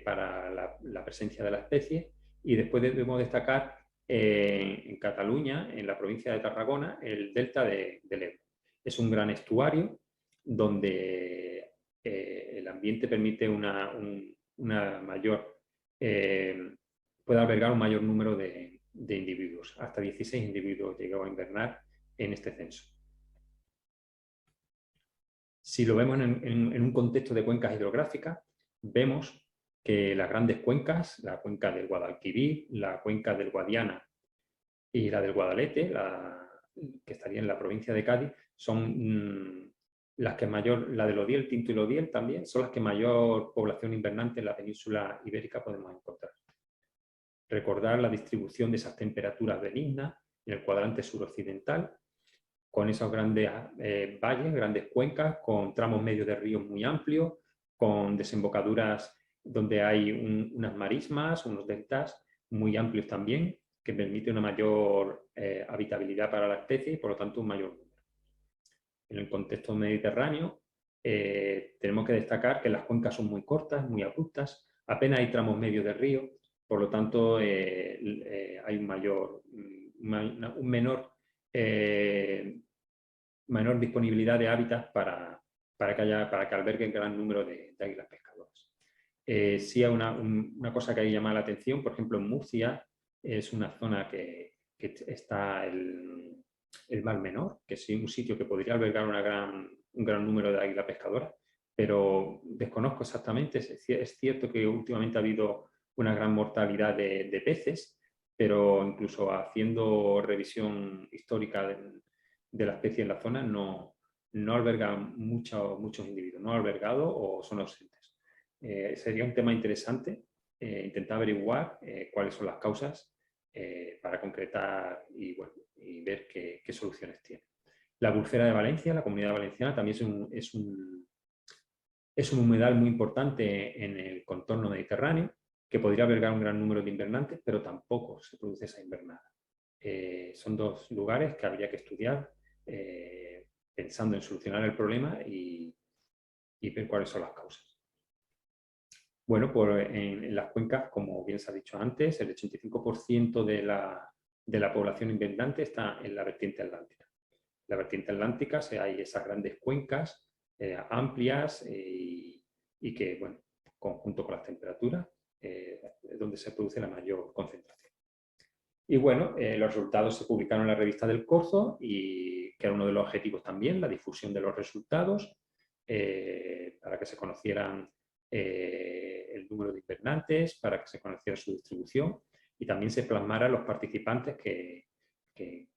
para la presencia de la especie. Y después debemos destacar en Cataluña, en la provincia de Tarragona, el delta del Ebro. Es un gran estuario donde el ambiente permite una mayor, puede albergar un mayor número de individuos. Hasta 16 individuos llegó a invernar en este censo. Si lo vemos en un contexto de cuencas hidrográficas, vemos que las grandes cuencas, la cuenca del Guadalquivir, la cuenca del Guadiana y la del Guadalete, que estaría en la provincia de Cádiz, son las que mayor, la del Odiel, Tinto y el Odiel también, son las que mayor población invernante en la península ibérica podemos encontrar. Recordar la distribución de esas temperaturas benignas en el cuadrante suroccidental, con esos grandes valles, grandes cuencas, con tramos medios de ríos muy amplios, con desembocaduras donde hay unas marismas, unos deltas muy amplios también, que permite una mayor habitabilidad para la especie y por lo tanto un mayor número. En el contexto mediterráneo tenemos que destacar que las cuencas son muy cortas, muy abruptas, apenas hay tramos medios de río, por lo tanto hay menor disponibilidad de hábitat para que alberguen gran número de águilas pescadoras. Sí hay una cosa que hay que llamar la atención, por ejemplo en Murcia es una zona que está el Mar Menor, que es un sitio que podría albergar un gran número de águilas pescadoras, pero desconozco exactamente. Es cierto que últimamente ha habido una gran mortalidad de peces, pero incluso haciendo revisión histórica de la especie en la zona no albergan muchos individuos, no albergado o son ausentes. Sería un tema interesante intentar averiguar cuáles son las causas para concretar y ver qué soluciones tiene. La Albufera de Valencia, la Comunidad Valenciana, también es un humedal muy importante en el contorno mediterráneo, que podría albergar un gran número de invernantes, pero tampoco se produce esa invernada. Son dos lugares que habría que estudiar pensando en solucionar el problema y ver cuáles son las causas. Bueno, pues en las cuencas, como bien se ha dicho antes, el 85% de la población invernante está en la vertiente atlántica. En la vertiente atlántica hay esas grandes cuencas amplias y que, bueno, conjunto con las temperaturas, es donde se produce la mayor concentración. Y bueno, los resultados se publicaron en la revista del Corzo, y que era uno de los objetivos también, la difusión de los resultados, para que se conocieran el número de invernantes, para que se conociera su distribución, y también se plasmara los participantes que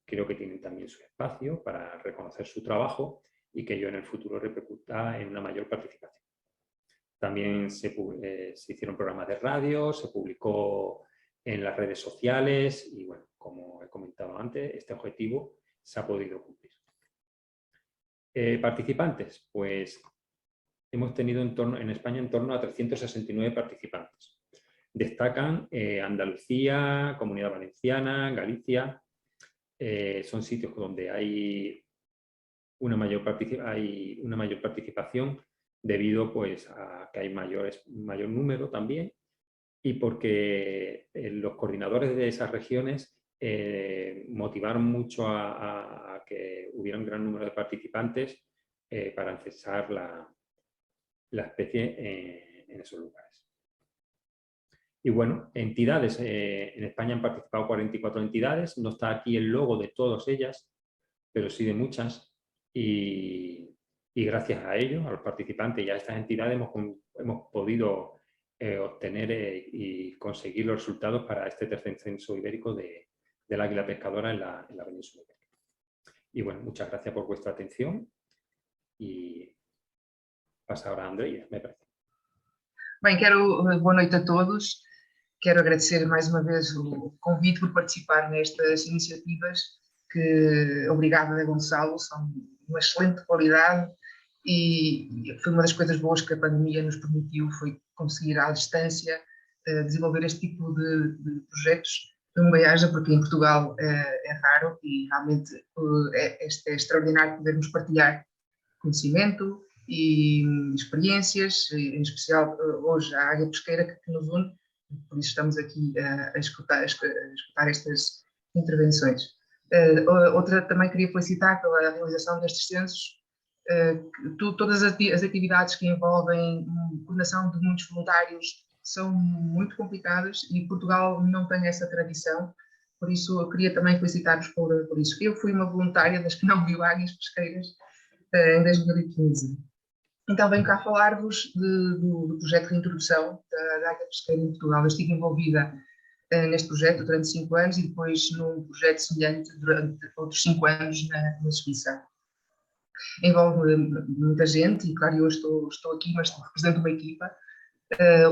creo que tienen también su espacio para reconocer su trabajo y que ello en el futuro repercuta en una mayor participación. También se hicieron programas de radio, se publicó en las redes sociales y, bueno, como he comentado antes, este objetivo se ha podido cumplir. Participantes, pues hemos tenido en España en torno a 369 participantes. Destacan Andalucía, Comunidad Valenciana, Galicia. Son sitios donde hay una mayor participación debido, pues, a que hay mayor número también, y porque los coordinadores de esas regiones motivaron mucho a que hubiera un gran número de participantes para censar la especie en esos lugares. Y bueno, entidades, en España han participado 44 entidades, no está aquí el logo de todas ellas, pero sí de muchas, y gracias a ellos, a los participantes y a estas entidades, hemos podido obtener y conseguir los resultados para este tercer censo ibérico del águila pescadora en la península ibérica. Y bueno, muchas gracias por vuestra atención, y pasa ahora a Andrea, me parece. Bem, boa noite a todos. Quero agradecer mais uma vez o convite por participar nestas iniciativas que, obrigada, Gonçalo, são de uma excelente qualidade, e foi uma das coisas boas que a pandemia nos permitiu, foi conseguir à distância desenvolver este tipo de projetos de uma bem-aja, porque em Portugal é raro, e realmente é extraordinário podermos partilhar conhecimento e experiências, em especial hoje a área pesqueira que nos une, por isso estamos aqui a escutar estas intervenções. Outra, também queria felicitar pela realização destes censos, todas as atividades que envolvem coordenação de muitos voluntários são muito complicadas, e Portugal não tem essa tradição, por isso eu queria também felicitar-vos por isso. Eu fui uma voluntária das que não viu águias pesqueiras em 2015. Então venho cá falar-vos do projeto de reintrodução da águia pesqueira em Portugal. Eu estive envolvida neste projeto durante 5 anos, e depois num projeto semelhante durante outros 5 anos na Suíça. Envolve muita gente, e claro, eu estou aqui, mas represento uma equipa.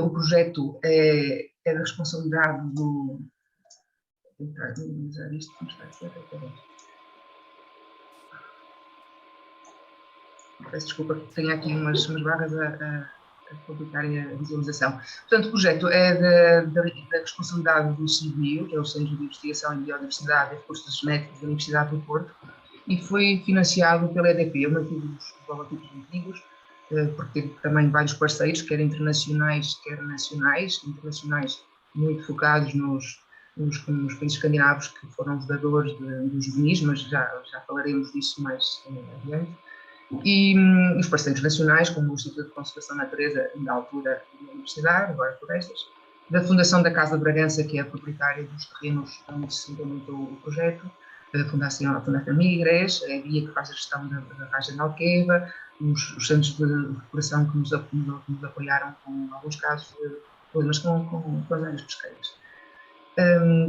O projeto é da responsabilidade do... Vou tentar minimizar isto, como está aqui até. Peço desculpa, tenho aqui umas barras a complicarem a visualização. Portanto, o projeto é da responsabilidade do CIBio, que é o Centro de Investigação em Biodiversidade e Recursos Genéticos da Universidade do Porto, e foi financiado pela EDP. Eu mantive os logotipos antigos, porque teve também vários parceiros, quer internacionais, quer nacionais. Internacionais muito focados nos países escandinavos, que foram os dadores dos juvenis, mas já falaremos disso mais adiante. E os parceiros nacionais, como o Instituto de Conservação da Natureza, na altura da Universidade, agora Florestas, da Fundação da Casa de Bragança, que é a proprietária dos terrenos onde se implementou o projeto, a Fundação Migres, a Guia, que faz a gestão da Raja de Alqueva, os centros de recuperação que nos apoiaram com alguns casos de problemas com as áreas pesqueiras.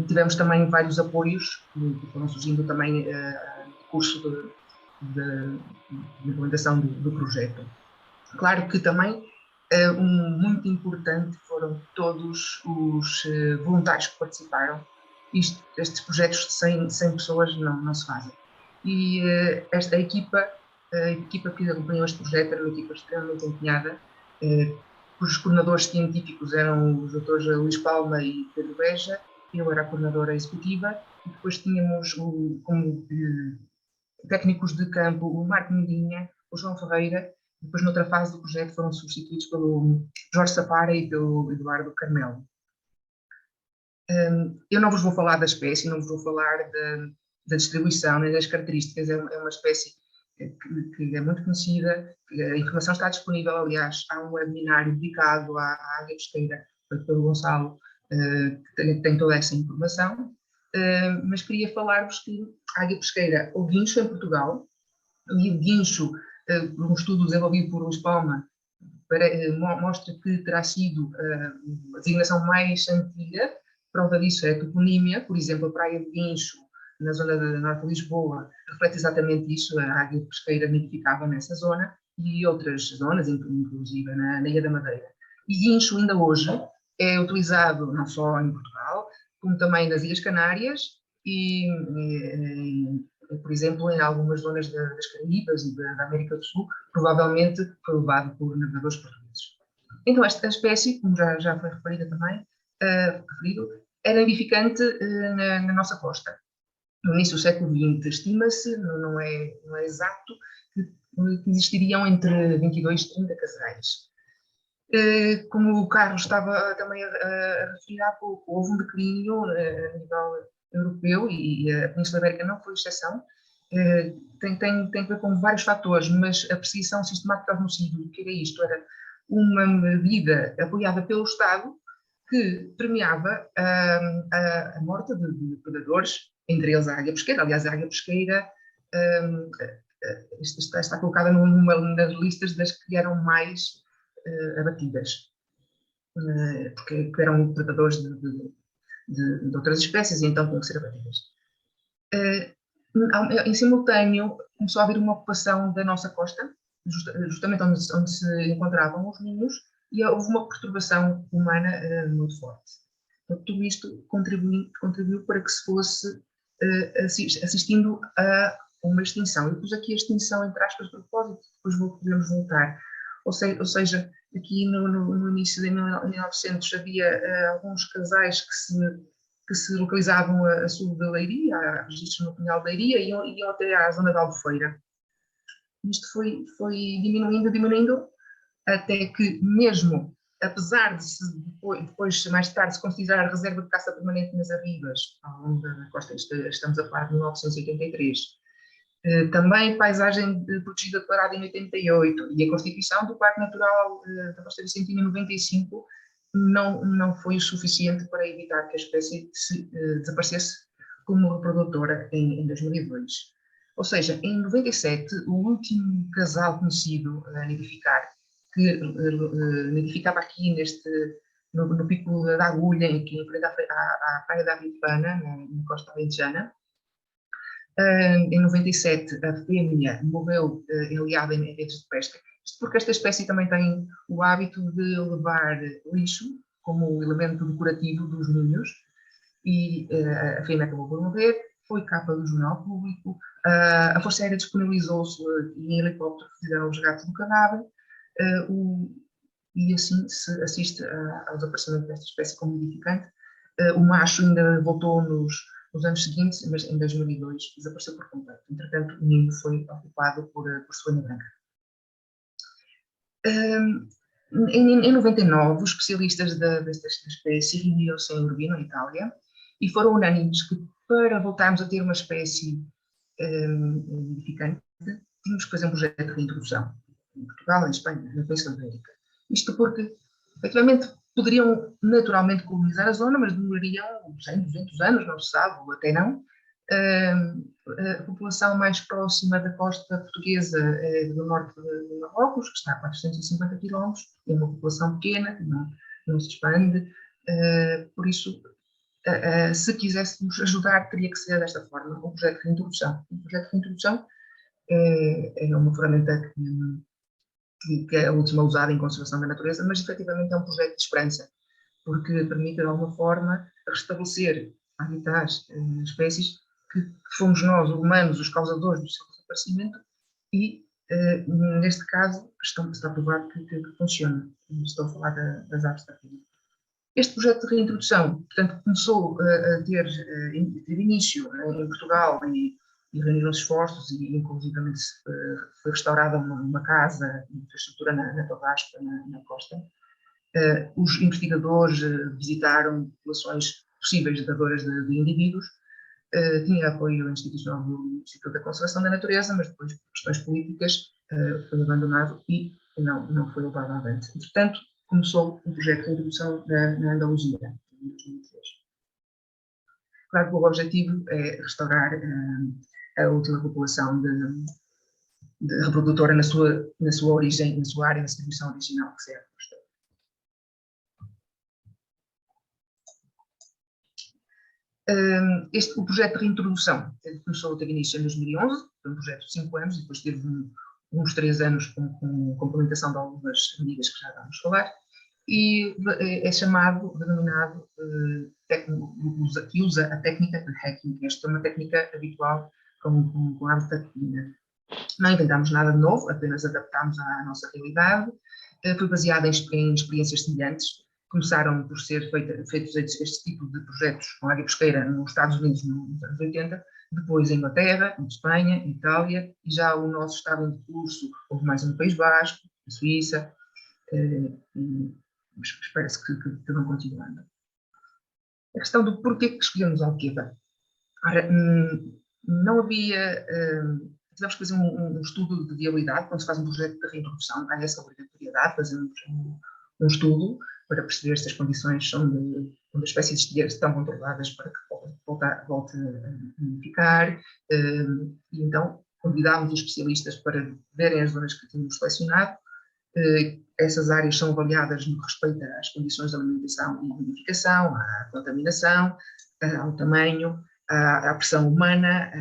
Tivemos também vários apoios que foram surgindo também no curso de implementação do projeto. Claro que também muito importante foram todos os voluntários que participaram. Estes projetos sem pessoas não se fazem. E a equipa que acompanhou este projeto era uma equipa extremamente empenhada, cujos coordenadores científicos eram os doutores Luís Palma e Pedro Beja. Eu era a coordenadora executiva, e depois tínhamos como técnicos de campo o Marco Medinha, o João Ferreira. Depois, noutra fase do projeto, foram substituídos pelo Jorge Sapara e pelo Eduardo Carmelo. Eu não vos vou falar da espécie, não vos vou falar da distribuição nem das características. É uma espécie que é muito conhecida, a informação está disponível. Aliás, há um webinário dedicado à águia pesqueira, feito pelo Gonçalo, que tem toda essa informação. mas queria falar-vos que a águia pesqueira, o guincho em Portugal, e o guincho, um estudo desenvolvido por Luís Palma, mostra que terá sido a designação mais antiga. Prova disso é a toponímia, por exemplo, a Praia de Guincho, na zona de norte de Lisboa, reflete exatamente isso, a águia pesqueira nidificava nessa zona, e outras zonas, inclusive na Ilha da Madeira. E guincho, ainda hoje, é utilizado não só em Portugal, como também nas Ilhas Canárias e por exemplo, em algumas zonas das Caraíbas e da América do Sul, provavelmente foi levado por navegadores portugueses. Então, esta espécie, como já foi referida também, era nidificante na nossa costa. No início do século XX, estima-se, não é exato, que existiriam entre 22 e 30 casais. Como o Carlos estava também a referir há pouco, houve um declínio a nível europeu e a Península Ibérica não foi exceção. Tem a ver com vários fatores, mas a perseguição sistemática ao genocídio, o que era isto? Era uma medida apoiada pelo Estado que premiava a morte de predadores, entre eles a águia pesqueira. Aliás, a águia pesqueira está colocada numa das listas das que eram mais abatidas, porque eram predadores de outras espécies e então tinham que ser abatidas. Em simultâneo, começou a haver uma ocupação da nossa costa, justamente onde se encontravam os ninhos, e houve uma perturbação humana muito forte. Então, tudo isto contribuiu para que se fosse assistindo a uma extinção. Eu pus aqui a extinção entre aspas de propósito, depois podemos voltar. Ou seja, aqui no início de 1900 havia alguns casais que se localizavam a sul da Leiria, há registros no Pinhal da Leiria, e iam até à zona da Albufeira. Isto foi diminuindo, até que mesmo, apesar de depois mais tarde, se considerar a reserva de caça permanente nas Arribas, ao longo da costa, estamos a falar de 1983, também paisagem protegida declarada em 88 e a constituição do Parque Natural da Costa Vicentina em 95 não foi o suficiente para evitar que a espécie desaparecesse como reprodutora em 2002. Ou seja, em 97, o último casal conhecido a nidificar, que nidificava aqui no Pico da Agulha, aqui em frente à Praia da Rifana, na costa alentejana. Em 97, a fêmea morreu enleada em redes de pesca. Isto porque esta espécie também tem o hábito de levar lixo como elemento decorativo dos ninhos, e a fêmea acabou por morrer, foi capa do jornal público, a Força Aérea disponibilizou-se e em helicóptero fizeram o resgate do cadáver, e assim se assiste ao desaparecimento desta espécie como nidificante. O macho ainda voltou nos anos seguintes, mas em 2002 desapareceu por completo. Entretanto, o ninho foi ocupado por Solana Branca. Em 99, os especialistas desta espécie reuniram-se em Urbino, em Itália, e foram unânimes que para voltarmos a ter uma espécie nidificante, tínhamos que fazer um projeto de reintrodução em Portugal, em Espanha, na Península Ibérica. Isto porque, efetivamente, poderiam naturalmente colonizar a zona, mas demorariam 100, 200 anos, não se sabe, ou até não. A população mais próxima da costa portuguesa é do norte de Marrocos, que está a 450 km, é uma população pequena, que não se expande, por isso, se quiséssemos ajudar, teria que ser desta forma, um projeto de reintrodução. Um projeto de reintrodução é uma ferramenta que é a última usada em conservação da natureza, mas efetivamente é um projeto de esperança, porque permite de alguma forma restabelecer habitats, espécies que fomos nós, humanos, os causadores do seu desaparecimento, e neste caso está provado que funciona. Estou a falar das aves da vida. Este projeto de reintrodução, portanto, começou a ter início em Portugal e reuniram-se esforços e, inclusivamente, foi restaurada uma casa, uma infraestrutura na Torrasca, na costa. Os investigadores visitaram populações possíveis dadoras de indivíduos. Tinha apoio institucional do Instituto da Conservação da Natureza, mas depois, por questões políticas, foi abandonado e não foi levado avante. Entretanto, começou um projeto de introdução na Andaluzia, em 2003. Claro que o objetivo é restaurar a última população de reprodutora na sua origem, na sua área de distribuição original, que serve. O projeto de reintrodução começou a ter início em 2011, foi um projeto de 5 anos, e depois teve uns 3 anos com complementação de algumas medidas que já vamos falar, e é chamado, denominado, que usa a técnica de hacking. Esta é uma técnica habitual com a amfetamina. Não inventámos nada de novo, apenas adaptámos à nossa realidade. Foi baseada em experiências semelhantes. Começaram por ser feitos este tipo de projetos com águia pesqueira nos Estados Unidos nos anos 80, depois em Inglaterra, em Espanha, em Itália, e já o nosso estava em curso, houve mais no País Basco, na Suíça, mas espera-se que vão continuando. A questão do porquê que escolhemos Alqueva. Ora, não havia... tivemos que fazer um estudo de viabilidade. Quando se faz um projeto de reintrodução, há essa obrigatoriedade, fazemos um estudo para perceber se as condições onde as espécies estão controladas para que volte a nidificar. E então convidámos os especialistas para verem as zonas que tínhamos selecionado. Essas áreas são avaliadas no que respeita às condições de alimentação e nidificação, à contaminação, ao tamanho, à pressão humana,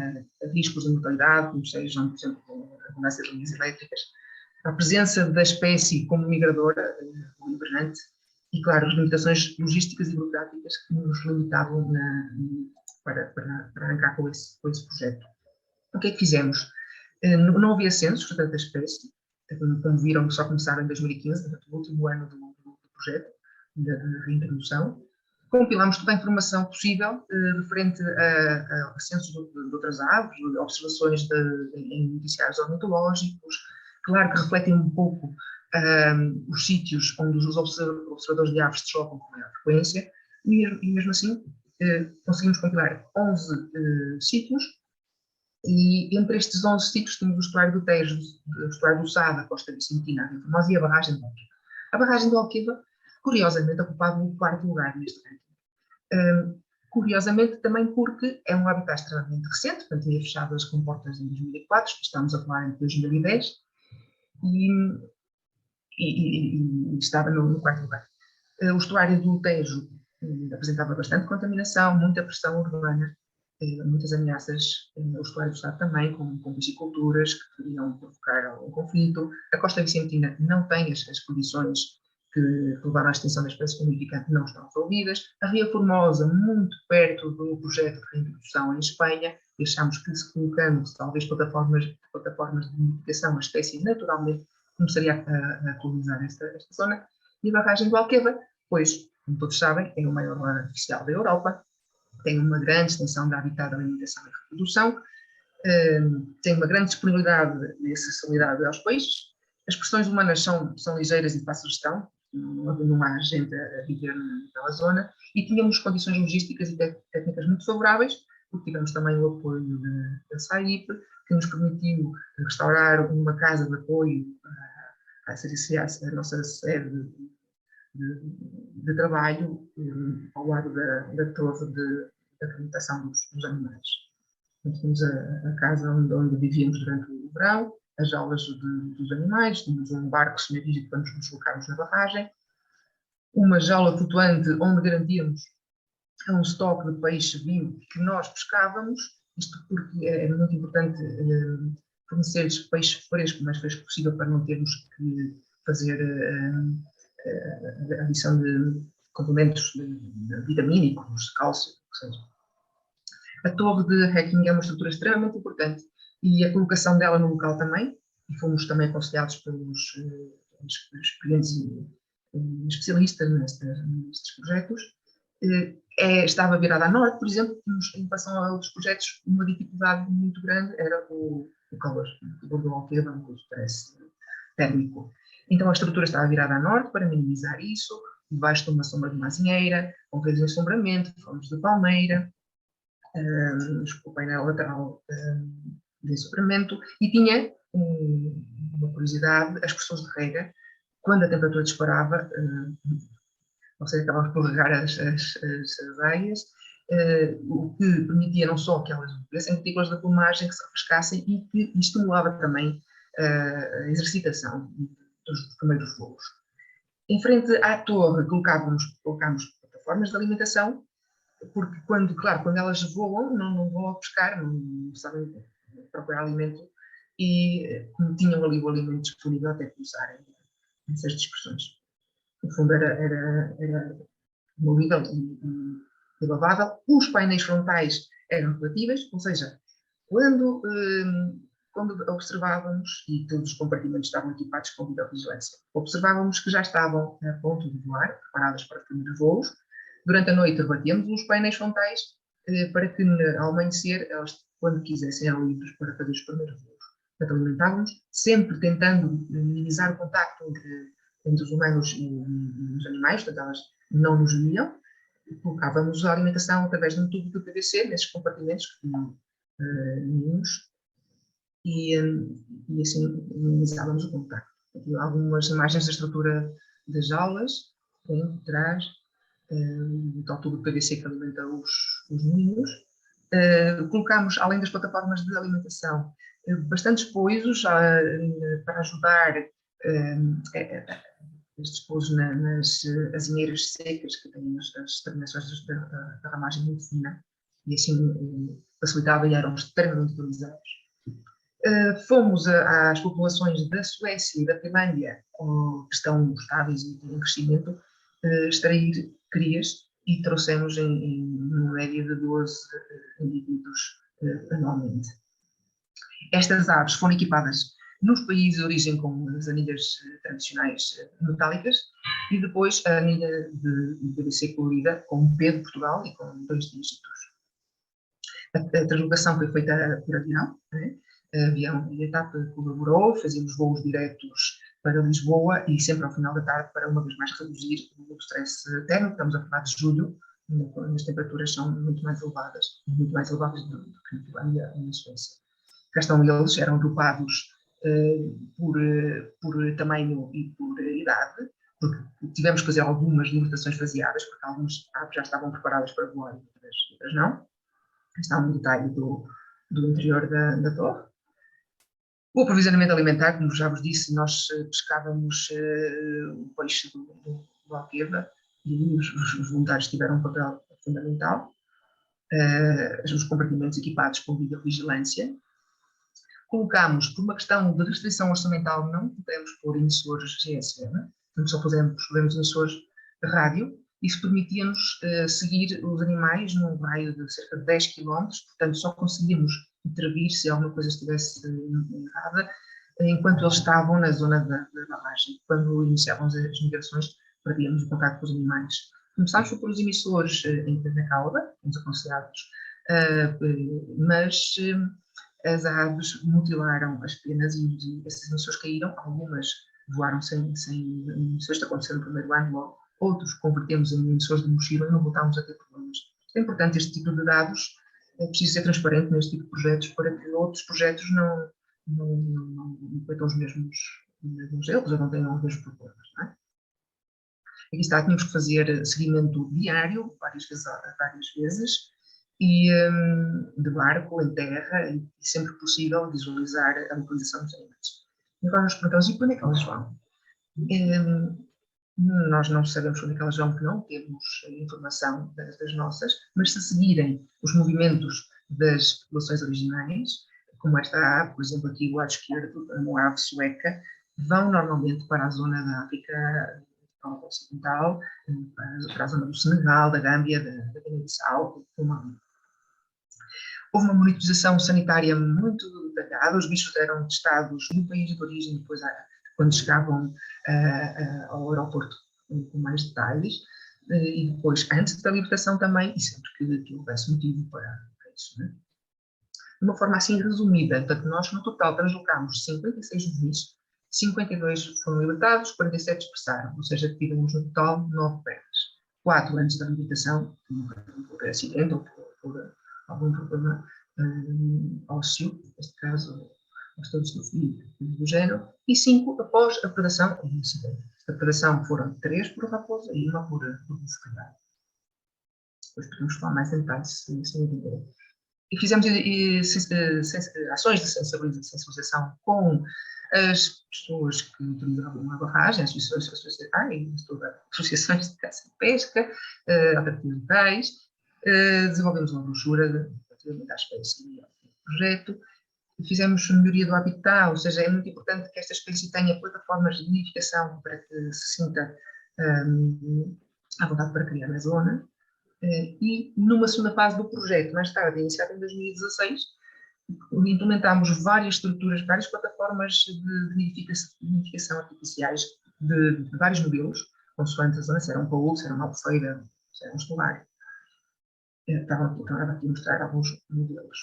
a riscos de mortalidade, como sejam, por exemplo, abundância de linhas elétricas, a presença da espécie como migradora, ou hibernante, e, claro, as limitações logísticas e burocráticas que nos limitavam para arrancar com esse projeto. O que é que fizemos? Não havia censos da espécie, como viram, só começaram em 2015, o último ano do projeto, da reintrodução. Compilámos toda a informação possível referente a censos de outras aves, observações em noticiários ornitológicos, claro que refletem um pouco os sítios onde os observadores de aves se deslocam com maior frequência, e mesmo assim conseguimos compilar 11 sítios, e entre estes 11 sítios temos o estuário do Tejo, o estuário do Sado, a Costa Vicentina, a Rio Formosa e a barragem de Alqueva. A barragem de Alqueva, curiosamente, ocupava o 4º lugar neste ranking. Curiosamente também porque é um habitat extremamente recente, portanto tinha fechado as comportas em 2004, estamos a falar em 2010, e estava no 4º lugar. O estuário do Tejo apresentava bastante contaminação, muita pressão urbana, muitas ameaças. O estuário do Sado também, com pisciculturas que poderiam provocar algum conflito. A Costa Vicentina não tem as condições que levaram à extinção da espécie nidificante, não estão resolvidas. A Ria Formosa, muito perto do projeto de reintrodução em Espanha, e achamos que, se colocando talvez plataformas de nidificação, a espécie naturalmente começaria a colonizar esta zona. E a barragem do Alqueva, pois, como todos sabem, é o maior mar artificial da Europa, tem uma grande extensão de habitat de alimentação e reprodução, tem uma grande disponibilidade e acessibilidade aos peixes. As pressões humanas são ligeiras e de fácil gestão, não há gente a viver naquela zona, e tínhamos condições logísticas e técnicas muito favoráveis, porque tivemos também o apoio da SAIP, que nos permitiu restaurar uma casa de apoio a nossa sede de trabalho ao lado da torre da alimentação dos animais. Então, tínhamos a casa onde vivíamos durante o verão, as jaulas dos animais, tínhamos um barco semi-rígido para nos deslocarmos na barragem, uma jaula flutuante onde garantíamos um estoque de peixe vivo que nós pescávamos, isto porque é muito importante fornecer-lhes peixe fresco, o mais fresco possível, para não termos que fazer a adição de complementos vitamínicos, de cálcio, ou seja. A torre de hacking é uma estrutura extremamente importante e a colocação dela no local também, e fomos também aconselhados pelos experientes especialistas nestes projetos. Estava virada a norte, por exemplo, em relação a outros projetos, uma dificuldade muito grande era o calor do Alqueva, o stress térmico. Então a estrutura estava virada a norte para minimizar isso, debaixo de uma sombra de mazinheira, com redes de ensombramento, fomos de palmeira, o painel lateral de ensombramento, e tinha uma curiosidade: as pressões de rega, quando a temperatura disparava, ou seja, acabávamos por regar as áreas, o que permitia não só que elas tivessem gotículas de plumagem que se refrescassem e que estimulava também a exercitação dos primeiros voos. Em frente à torre colocámos plataformas de alimentação, porque quando elas voam, não vão a pescar, não sabem procurar alimento, e como tinham ali o alimento disponível até começarem essas dispersões. No fundo era movível e lavável. Os painéis frontais eram relativos, ou seja, quando observávamos, e todos os compartimentos estavam equipados com videovigilância, observávamos que já estavam a ponto de voar, preparadas para os primeiros voos. Durante a noite rebatíamos os painéis frontais para que ao amanhecer elas, quando quisessem, eram livres para fazer os primeiros voos. Portanto, alimentávamos, sempre tentando minimizar o contacto entre os humanos e os animais, portanto elas não nos viam. Colocávamos a alimentação através de um tubo de PVC nesses compartimentos que tinham ninhos e assim minimizávamos o contacto. Aqui algumas imagens da estrutura das jaulas, em trás, o tal tubo de PVC que alimenta os ninhos. Colocámos, além das plataformas de alimentação, bastantes pousos para ajudar estes pousos nas azinheiras secas que têm as terminações da ramagem muito fina e assim facilitava e eram extremamente utilizados. Fomos às populações da Suécia e da Finlândia, que estão estáveis e em crescimento, extrair crias e trouxemos em uma média de 12 indivíduos anualmente. Estas aves foram equipadas nos países de origem com as anilhas tradicionais metálicas e depois a anilha de PVC colorida com um P de Portugal e com 2 dígitos. A translocação foi feita por avião, né? A avião e a TAP colaborou, fazíamos voos diretos para Lisboa e sempre ao final da tarde para uma vez mais reduzir o stress térmico. Estamos a falar de julho, quando as temperaturas são muito mais elevadas do que na Finlândia e na Suécia. Cá estão eles, eram agrupados por tamanho e por idade, porque tivemos que fazer algumas limitações faseadas, porque algumas aves já estavam preparadas para voar e outras não. Está um detalhe do interior da torre. O aprovisionamento alimentar, como já vos disse, nós pescávamos o peixe do Alqueva e os voluntários tiveram um papel fundamental. Os compartimentos equipados com videovigilância. Colocámos, por uma questão de restrição orçamental, não podemos pôr emissores GSM, portanto só podemos emissores de rádio. Isso permitia-nos seguir os animais num raio de cerca de 10 km, portanto só conseguíamos intervir se alguma coisa estivesse errada enquanto eles estavam na zona da barragem. Quando iniciávamos as migrações, perdíamos o contato com os animais. Começámos por os emissores na cauda, fomos aconselhados, mas as aves mutilaram as penas e esses emissores caíram, algumas voaram sem emissores, está acontecendo no primeiro ano logo, outros convertemos em emissores de mochila e não voltámos a ter problemas. É importante este tipo de dados, é preciso ser transparente neste tipo de projetos para que outros projetos não cometam os mesmos erros ou não tenham os mesmos problemas. Não é? Aqui está, tínhamos que fazer seguimento diário, várias vezes, e de barco, em terra, e sempre possível visualizar a localização dos animais. E agora nos perguntamos, e quando é que elas vão? Nós não sabemos onde é que elas vão, porque não temos informação das nossas, mas se seguirem os movimentos das populações originais, como esta ave, por exemplo, aqui do lado esquerdo, uma ave sueca, vão normalmente para a zona da África Ocidental, para a zona do Senegal, da Gâmbia, da Guiné-Bissau, do Mali. Houve uma monitorização sanitária muito detalhada, os bichos eram testados no país de origem, depois quando chegavam ao aeroporto com mais detalhes, e depois antes da libertação também, e sempre que houvesse motivo para isso. Né? De uma forma assim resumida, portanto, nós no total translocámos 56 juízes, 52 foram libertados, 47 dispersaram, ou seja, tivemos no total 9 pernas. 4 antes da libertação, por acidente ou por algum problema ósseo, neste caso, todos do género, e 5 após a predação ou incidente. A predação foram 3 por raposa e 1 por bufetada. Depois podemos falar mais em detalhes, se entender. E fizemos ações de sensibilização com as pessoas que utilizavam a barragem, associações de caça e pesca, autarquias locais. Desenvolvemos uma brochura relativamente à espécie e ao projeto. Fizemos melhoria do habitat, ou seja, é muito importante que esta espécie tenha plataformas de nidificação para que se sinta à vontade para criar na zona. E numa segunda fase do projeto, mais tarde, iniciado em 2016, implementámos várias estruturas, várias plataformas de nidificação artificiais de vários modelos, consoante a zona, se era um paúl, se era uma albufeira, se era um estuário. Estava aqui a mostrar alguns modelos.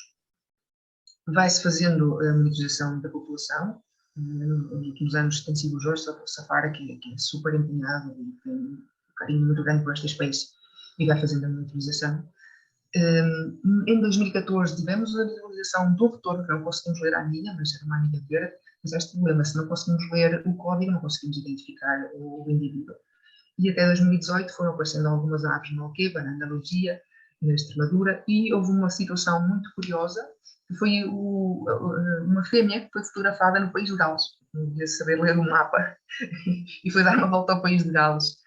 Vai-se fazendo a monitorização da população. Nos últimos anos tem sido o Jorge Safara, que é super empenhado e tem um carinho muito grande por esta espécie, e vai fazendo a monitorização. Em 2014 tivemos a visualização do retorno, que não conseguimos ler a anilha, mas era uma anilha verde, mas este problema, se não conseguimos ler o código, não conseguimos identificar o indivíduo. E até 2018 foram aparecendo algumas aves no Alqueva, na Andaluzia, na Extremadura, e houve uma situação muito curiosa, que foi uma fêmea que foi fotografada no país de Gales. Não devia saber ler o mapa, e foi dar uma volta ao país de Gales.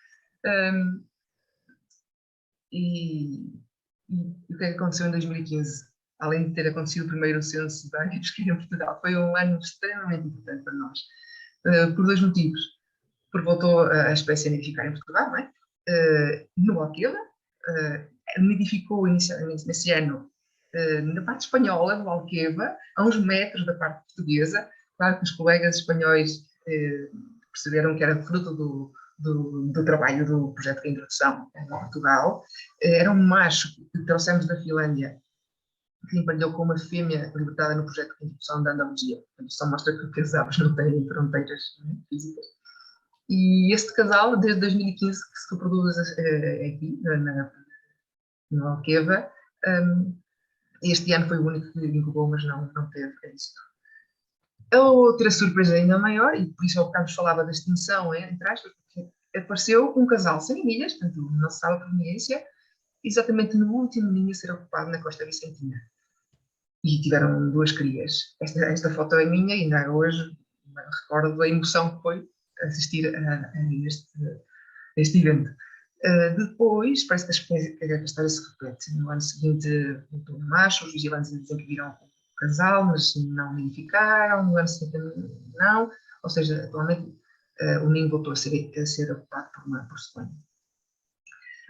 E o que é que aconteceu em 2015? Além de ter acontecido o primeiro censo da área pesqueira em Portugal, foi um ano extremamente importante para nós, por dois motivos. Porque voltou a espécie a nidificar em Portugal, não é? No Alqueva, nidificou nesse ano na parte espanhola do Alqueva, a uns metros da parte portuguesa. Claro que os colegas espanhóis perceberam que era fruto do trabalho do projeto de introdução em Portugal. Era um macho que trouxemos da Finlândia, que emparelhou com uma fêmea libertada no projeto de introdução da Andaluzia. Só mostra que as aves não têm fronteiras físicas. E este casal, desde 2015, que se reproduz aqui, no Alqueva. Este ano foi o único que incubou, mas não teve êxito. A outra surpresa ainda maior, e por isso o Carlos falava da extinção, entre aspas, porque apareceu um casal sem anilhas, portanto, não se sabe a proveniência, exatamente no último ninho a ser ocupado na Costa Vicentina. E tiveram duas crias. Esta foto é minha e ainda hoje me recordo da emoção que foi assistir a este evento. Depois, parece que a história se repete. No ano seguinte, voltou um macho, os vigilantes dizem que viram o casal, mas não identificaram. No ano seguinte, não. Ou seja, atualmente, o ninho voltou a ser ocupado por Espanha.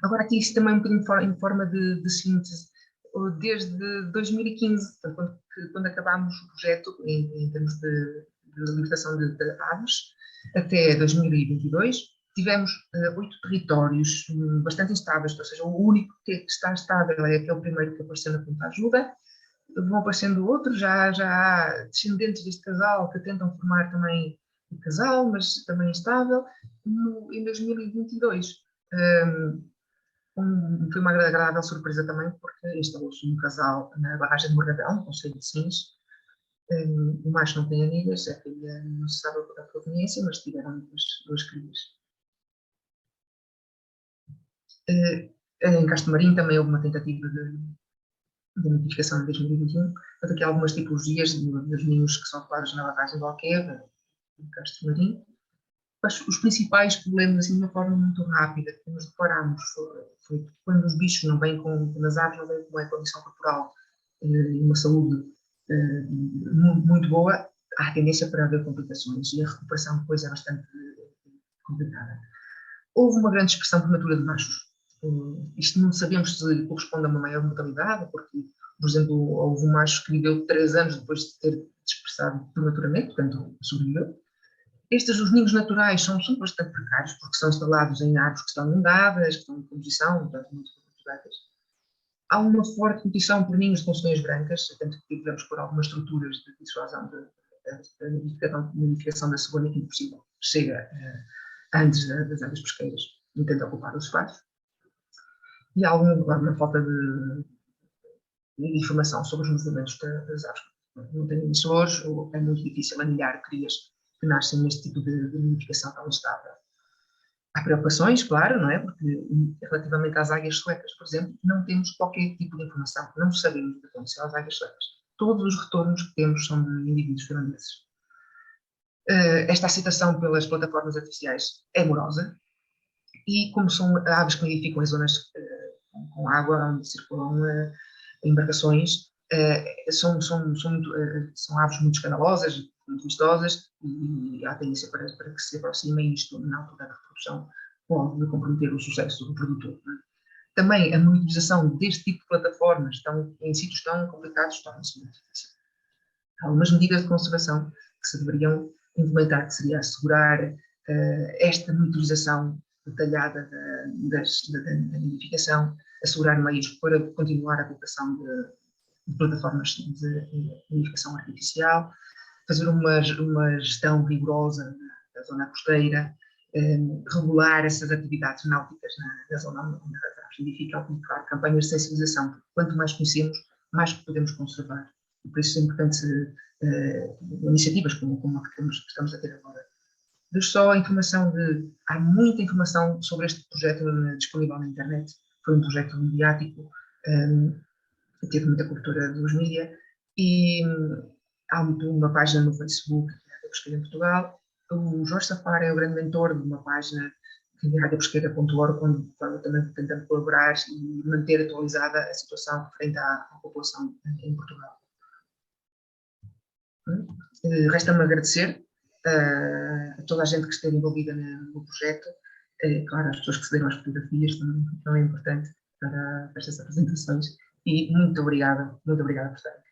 Agora, aqui isto também um bocadinho em forma de síntese. Desde 2015, quando acabámos o projeto em termos de libertação de aves, até 2022, tivemos 8 territórios bastante instáveis, ou seja, o único que está estável é aquele primeiro que apareceu na Ponta Ajuda. Vão aparecendo outros, já há descendentes deste casal que tentam formar também um casal, mas também instável. Em 2022, foi uma agradável surpresa também, porque instalou-se um casal na barragem de Morgadão, no concelho de Sines. O macho não tem anilhas, a filha não se sabe a proveniência, mas tiveram duas crias. Em Castro Marinho também houve uma tentativa de nidificação em 2021. Portanto, aqui há algumas tipologias dos ninhos que são ocupados na barragem do Alqueva, em Castro Marinho. Mas os principais problemas, assim, de uma forma muito rápida, que nos deparamos foi que quando os bichos não vêm nas aves não vêm com uma condição corporal e uma saúde muito boa, há tendência para haver complicações e a recuperação depois é bastante complicada. Houve uma grande expressão prematura de machos. Isto não sabemos se corresponde a uma maior mortalidade, porque, por exemplo, houve um macho que viveu 3 anos depois de ter expressado prematuramente, portanto, sobreviveu. Os ninhos naturais são bastante precários, porque são instalados em árvores que estão inundadas, que estão em composição, portanto, muito complicadas. Há uma forte competição por ninhos de conselheiras brancas, tanto que tivemos por algumas estruturas de dissuasão da nidificação da cegonha, que é impossível, chega antes das áreas pesqueiras, e tenta ocupar os espaços. E há uma falta de informação sobre os movimentos das aves. Não tem emissores, ou é muito difícil anilhar crias que nascem neste tipo de nidificação tão instável. Há preocupações, claro, não é? Porque relativamente às águias suecas, por exemplo, não temos qualquer tipo de informação, não sabemos o que aconteceu às águias suecas. Todos os retornos que temos são de indivíduos finlandeses. Esta aceitação pelas plataformas artificiais é morosa, e como são aves que nidificam em zonas com água, onde circulam embarcações, são aves muito escandalosas, muito vistosas, e há tendência para que se aproximem, isto na altura da reprodução pode comprometer o sucesso do produtor. Também a monitorização deste tipo de plataformas em sítios tão complicados torna-se muito difícil. Há algumas medidas de conservação que se deveriam implementar, que seria assegurar esta monitorização detalhada da nidificação, assegurar meios para continuar a colocação de plataformas de nidificação artificial, fazer uma gestão rigorosa da zona costeira, regular essas atividades náuticas na zona onde as aves nidificam, e, claro, campanhas de sensibilização. Quanto mais conhecemos, mais podemos conservar. E por isso é importante iniciativas como a que estamos a ter agora. Deixo só a informação há muita informação sobre este projeto disponível na internet. Foi um projeto mediático, teve muita cobertura dos mídias, e há uma página no Facebook da Pesqueira em Portugal. O Jorge Safar é o grande mentor de uma página que é radiopesqueira.org, onde também tentamos colaborar e manter atualizada a situação referente à população em Portugal. Resta-me agradecer a toda a gente que esteve envolvida no projeto, claro, as pessoas que cederam as fotografias também é importante para estas apresentações, e muito obrigada por estarem aqui.